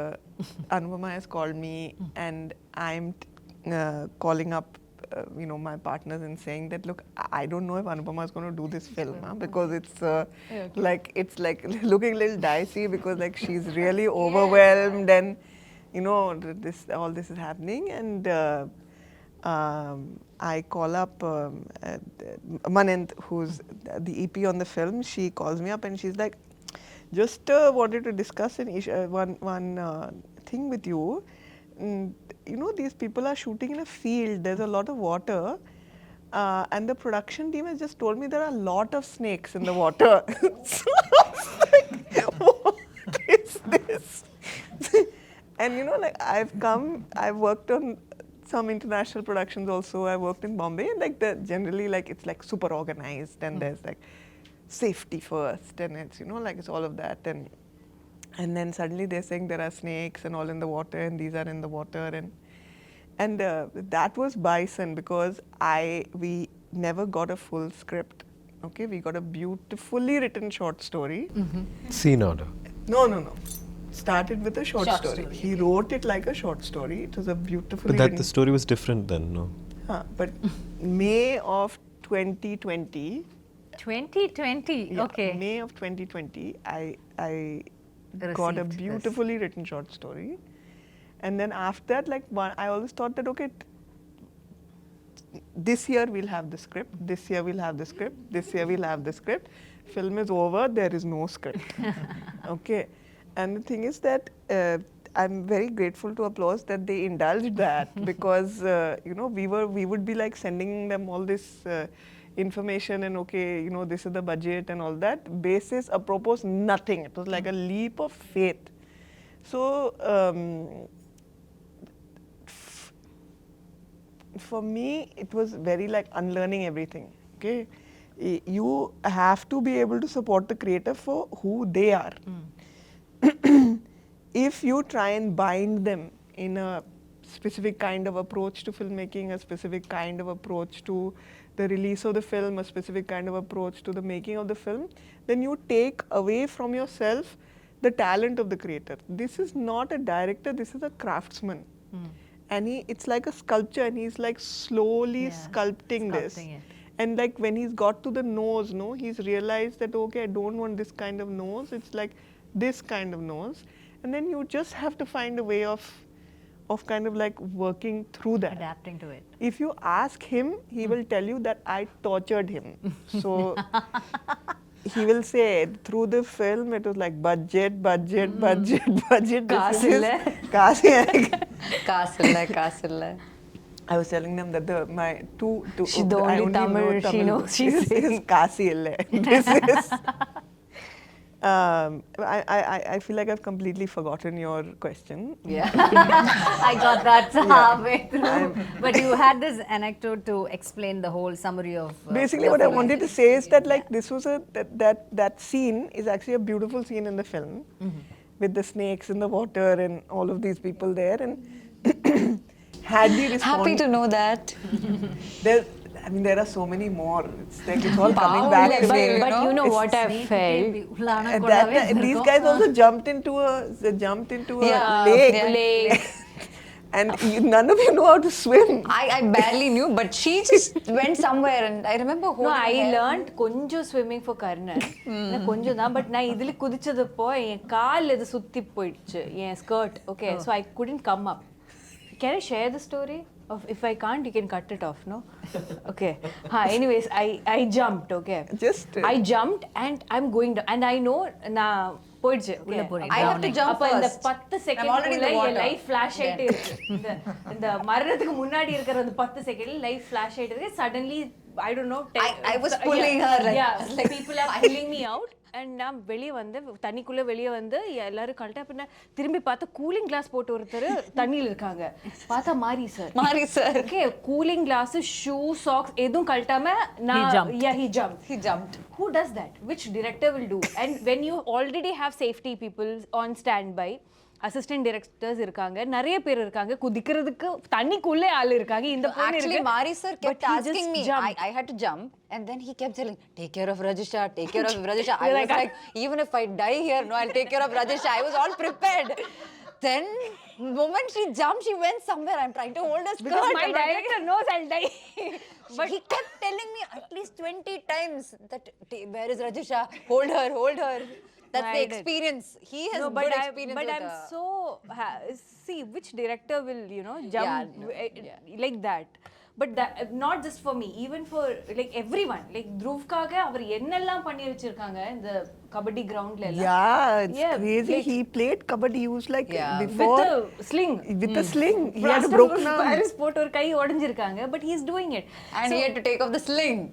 D: Anupama has called me and I'm calling up you know, my partners and saying that look, I don't know if Anupama is going to do this film because it's like looking a little dicey because like she's really overwhelmed and you know all this is happening and I call up Manent, who's the EP on the film. She calls me up and she's like, just wanted to discuss one thing with you. You know, these people are shooting in a field. There's a lot of water, and the production team has just told me there are a lot of snakes in the water. So I was like, what is this? And you know, like I've worked on some international productions also. I worked in Bombay, and like generally like it's like super organized, and there's like safety first, and it's you know like it's all of that, and then suddenly they're saying there are snakes and all in the water, and these are in the water, and that was Bison because we never got a full script. Okay, we got a beautifully written short story.
B: Scene order.
D: No. Started with a short story. He wrote it like a short story. It was a beautifully
B: But that
D: written.
B: the story was different then, no?
D: But May of 2020.
A: 2020.
D: Yeah,
A: Okay.
D: May of 2020, I got a
A: Received
D: beautifully written short story, and then after that, like I always thought that okay, this year we'll have the script. This year we'll have the script. This year we'll have the script. Film is over. There is no script. Okay, and the thing is that I'm very grateful to Applause that they indulged that because you know we would be like sending them all this. Information and okay, you know, this is the budget and all that. Basis, apropos, nothing. It was like a leap of faith. So, for me, it was very like unlearning everything. Okay, you have to be able to support the creator for who they are. if you try and bind them in a specific kind of approach to filmmaking, a specific kind of approach to the release of the film, a specific kind of approach to the making of the film, then you take away from yourself the talent of the creator. This is not a director, this is a craftsman. And it's like a sculpture, and he's like slowly sculpting this.
A: Sculpting it.
D: And like when he's got to the nose, no, he's realized that, okay, I don't want this kind of nose, it's like this kind of nose. And then you just have to find a way of kind of like working through that.
A: Adapting to it.
D: If you ask him, he will tell you that I tortured him. So he will say through the film it was like budget.
E: Kaas illa.
C: Kaas illa.
D: I was telling them that my two
E: She's the
D: I
E: only Tamil she knows.
D: This is Kasi illa. This is. I feel like I've completely forgotten your question.
E: Yeah.
A: I got that halfway through. But you had this anecdote to explain the whole summary of.
D: Basically, what I wanted to say is that like this was that scene is actually a beautiful scene in the film, with the snakes in the water and all of these people there, and had we responded,
C: Happy to know that.
D: there are so many more. It's like it's all coming back to me.
E: But you know
D: It's
E: what I felt?
D: These guys also jumped into a lake. And none of you know how to swim.
C: I barely knew, but she just went somewhere, and I remember holding
E: No, I
C: her hair.
E: learned konjo swimming for Karnan. Konjo da, but நான் இதில குதிச்சதப்போ என் கால் இது சுத்தி போயிடுச்சு என் skirt. Okay, so I couldn't come up. Can I share the story? If I can't, you can cut it off, no? Okay. Anyways, I jumped, okay. I jumped and I'm going down. And I know நான் போயிடுச்சு.
C: I have to jump
E: அப்ப இந்த
C: first.
E: 10 second என் life flash ஆயிட்டே இருக்கு. இந்த மரணத்துக்கு முன்னாடி இருக்கிற அந்த 10 செகண்ட் லைஃப் ஃபிளாஷ் ஆயிட்டே இருக்கு. Suddenly I don't know.
C: I was pulling her.
E: Like people are pulling me out. And நான் வெளியே வந்து தண்ணிக்குள்ள வெளியே வந்து எல்லாரும் கழட்ட பின்ன திரும்பி பார்த்தா கூலிங் கிளாஸ் போட்டு ஒருத்தர் தண்ணியில் இருக்காங்க. பார்த்தா மாரி sir. Okay, cooling glass, shoe, socks எதுவும் கழட்டாம he jumped. Who does that? Which director will do? And when you already have safety people on standby, assistant directors இருக்காங்க, நிறைய பேர் இருக்காங்க, குதிக்கிறதுக்கு தண்ணிக்குள்ளே ஆள் இருக்காங்க. இந்த பொண்ணு
C: Actually,
E: இருக்கு.
C: Mari sir kept
E: But he
C: asking
E: just
C: me.
E: jumped.
C: I had to jump, and then he kept telling, "Take care of Rajisha, take care of Rajisha." I was like, even if I die here, no, I'll take care of Rajisha. I was all prepared. Then, the moment she jumped, she went somewhere. I'm trying to hold her skirt.
E: Because my director knows I'll die.
C: But he kept telling me at least 20 times that, where is Rajisha? Hold her. That's the experience. He has good experience
E: but
C: with
E: I'm so see which director will jump like that. But that, not just for me, even for like everyone. Like Dhruv kaga அவர் என்னெல்லாம் பண்ணி வச்சிருக்காங்க இந்த கபடி கிரவுண்ட்ல எல்லாம்.
D: Yeah, it's crazy. He played kabaddi. He was like before
E: with a sling.
D: With a sling. He had
E: Plaster
D: broken
E: of
D: arm.
E: Paris போட்டு ஒரு கை உடைஞ்சிருக்காங்க. But he's doing it.
C: And he had to take off the sling.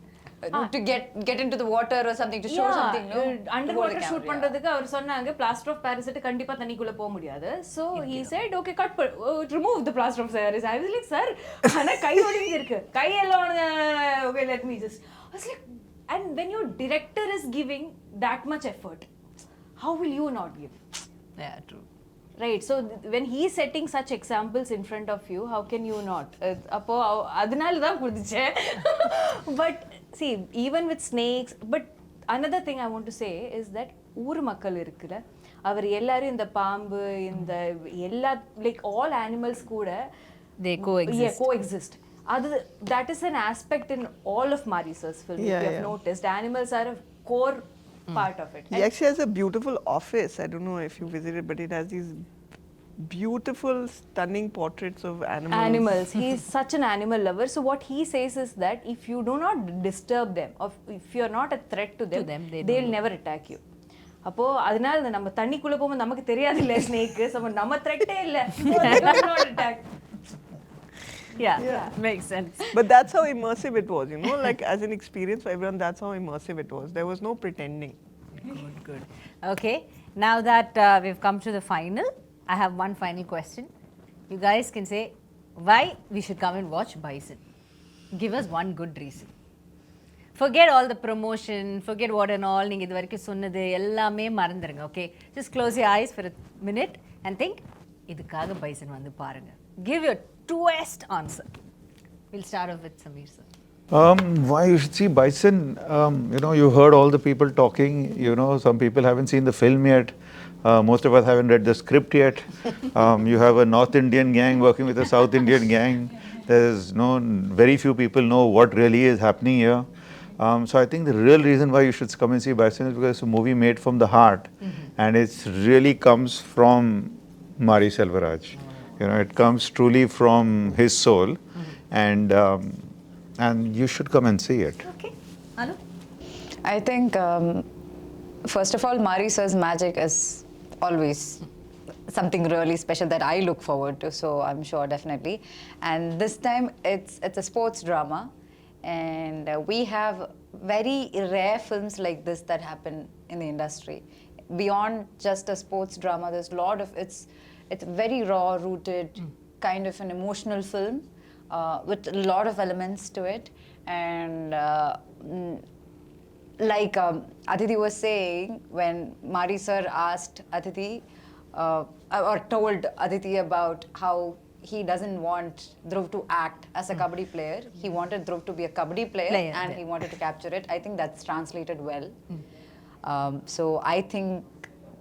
C: To get into the water or something, to show something, no?
E: Underwater shoot பண்றதுக்கு அவர் சொன்னாங்க plaster of Paris கண்டிப்பா தண்ணிக்குள்ள போக முடியாது. So he said, okay, remove the plaster of Paris. I was like, sir, ஆனா கை ஒடிஞ்சு இருக்கு. கை எல்லாம் okay, let me just. I was like, and when your director is giving that much effort, how will you not give?
A: Yeah, true.
E: Right, so when he's setting such examples in front of you, how can you not? அப்போ அதனால தான் குதிச்சேன். But see, even with snakes, but another thing I want to say is that ஊர் மக்கள் இருக்குல்ல, அவர் எல்லாரும் இந்த பாம்பு இந்த எல்லா like all animals கூட
A: they coexist.
E: Yeah, coexist. That is an aspect in all of Marisa's films.
D: Yeah,
E: if you have noticed, animals are a core part of it.
D: He actually has a beautiful office. I don't know if you visited, but it has these beautiful, stunning portraits of animals.
E: He's such an animal lover. So what he says is that if you do not disturb them, or if you are not a threat to them, they'll never attack you. அப்போ அதனால நம்ம தண்ணிக்குள்ள போகும்போது நமக்கு தெரியாது இல்ல snake, நம்ம த்ரெட்டே இல்ல, they will not attack.
A: Yeah, makes sense.
D: But that's how immersive it was, like as an experience for everyone, that's how immersive it was. There was no pretending.
A: Good. Okay, now that we've come to the final, I have one final question. You guys can say why we should come and watch Bison. Give us one good reason. Forget all the promotion, forget what and all, நீங்க இது வரைக்கும் சொன்னது எல்லாமே மறந்துருங்க. Okay, just close your eyes for a minute. and think இதுக்காக bison வந்து பாருங்க. Give your truest answer. We'll start off with Sameer sir.
F: Why you should see Bison? You know, you heard all the people talking. You know, some people haven't seen the film yet. Most of us haven't read the script yet. You have a North Indian gang working with a South Indian gang. There's very few people know what really is happening here. So I think the real reason why you should come and see Bison is because it's a movie made from the heart, and it really comes from Mari Selvaraj. You know, it comes truly from his soul, and you should come and see it.
A: Okay. Anu?
C: I think, first of all, Mari sir's magic is always something really special that I look forward to, so I'm sure definitely. And this time it's a sports drama, and we have very rare films like this that happen in the industry. Beyond just a sports drama, there's a lot of, it's very raw rooted, kind of an emotional film with a lot of elements to it. And like Aditi was saying, when Mari sir asked Aditi or told Aditi about how he doesn't want Dhruv to act as a kabaddi player, he wanted Dhruv to be a kabaddi player, and he wanted to capture it. I think that's translated well. So I think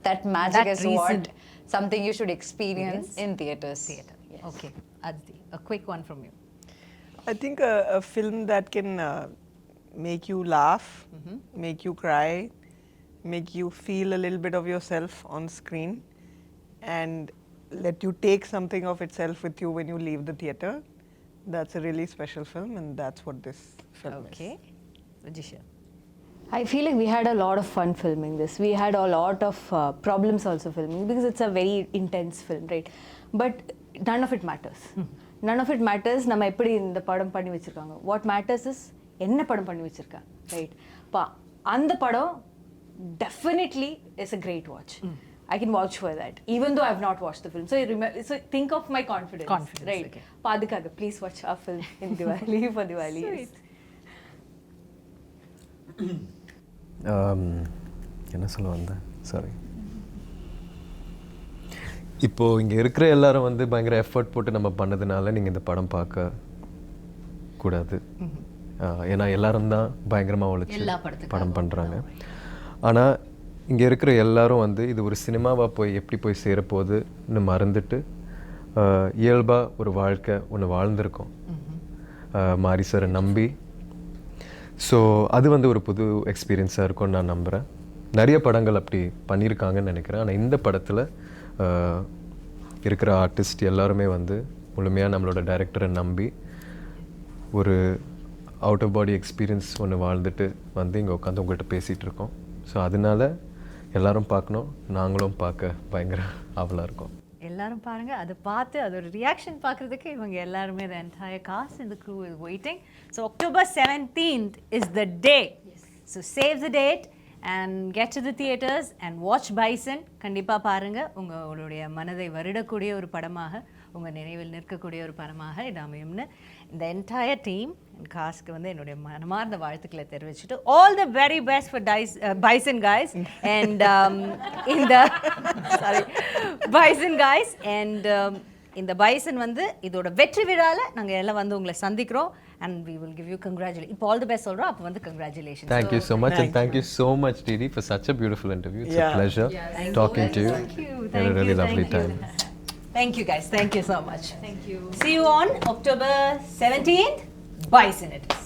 C: that magic is what something you should experience in theatres.
A: Theatre. Yes. Okay. Aditi, a quick one from you.
D: I think a film that can make you laugh, make you cry, make you feel a little bit of yourself on screen, and let you take something of itself with you when you leave the theatre. That's a really special film, and that's what this film is.
A: Okay. Rajisha.
E: I feel like we had a lot of fun filming this. We had a lot of problems also filming because it's a very intense film, right? But none of it matters. None of it matters. நம்ம எப்படி இந்த படம் பண்ணி வச்சிருக்காங்க. What matters is என்ன படம் பண்ணி வச்சிருக்கா, right? அந்த படம் definitely is a great watch. I can vouch for that, even though I have not watched the film. So think of my confidence, right?
A: Okay.
E: Padikaga, please watch our film in Diwali for Diwali.
A: Sweet.
B: என்ன சொல்ல வந்தேன், sorry. இப்போது இங்கே இருக்கிற எல்லாரும் வந்து பயங்கர effort போட்டு நம்ம பண்ணதுனால நீங்கள் இந்த படம் பார்க்க கூடாது. ஏன்னா எல்லாரும் தான் பயங்கரமாக உழைச்சி படம் பண்ணுறாங்க. ஆனால் இங்கே இருக்கிற எல்லாரும் வந்து இது ஒரு சினிமாவாக போய் எப்படி போய் சேரப்போகுதுன்னு மறந்துட்டு இயல்பாக ஒரு வாழ்க்கை ஒன்று வாழ்ந்திருக்கோம் மாரி சாரை நம்பி. ஸோ அது வந்து ஒரு புது எக்ஸ்பீரியன்ஸாக இருக்கும்னு நான் நம்புகிறேன். நிறைய படங்கள் அப்படி பண்ணியிருக்காங்கன்னு நினைக்கிறேன். ஆனால் இந்த படத்தில் இருக்கிற ஆர்டிஸ்ட் எல்லாருமே வந்து முழுமையாக நம்மளோட டைரக்டரை நம்பி ஒரு அவுட் ஆஃப் பாடி எக்ஸ்பீரியன்ஸ் ஒன்று வாழ்ந்துட்டு வந்து இங்கே உட்காந்து உங்கள்கிட்ட பேசிகிட்டு இருக்கோம். ஸோ அதனால எல்லாரும் பார்க்கணும், நாங்களும் பார்க்க பயங்கர ஆவலாக இருக்கோம்.
A: எல்லாரும் பாருங்க, அதை பார்த்து அதோட ரியாக்ஷன் பார்க்குறதுக்கு இவங்க எல்லாருமே the entire cast and the crew is waiting. So October 17th is the day. So save the date and get to the theatres and watch Bison. கண்டிப்பாக பாருங்க, உங்களுடைய மனதை வருடக்கூடிய ஒரு படமாக, உங்கள் நினைவில் நிற்கக்கூடிய ஒரு படமாக இது அமையும்னு இந்த என்டையர் டீம் அண்ட் காஸ்ட்க்கு வந்து என்னுடைய மனமார்ந்த வாழ்த்துக்களை தெரிவிச்சுட்டு all the very best for Bison guys and Bison guys and இந்த Bison வந்து இதோட வெற்றி விழால நாங்கள் எல்லாம் வந்து உங்களை சந்திக்கிறோம் and we will give you congratulations. இப்போ all the best சொல்கிறோம், அப்போ வந்து congratulations.
B: Thank you so much and thank you so much Didi for such a beautiful interview. It's a pleasure talking to you.
A: Thank you.
B: Had a really lovely time.
A: Thank you guys. Thank you so much. Thank you. See you on October 17th. Bison it is.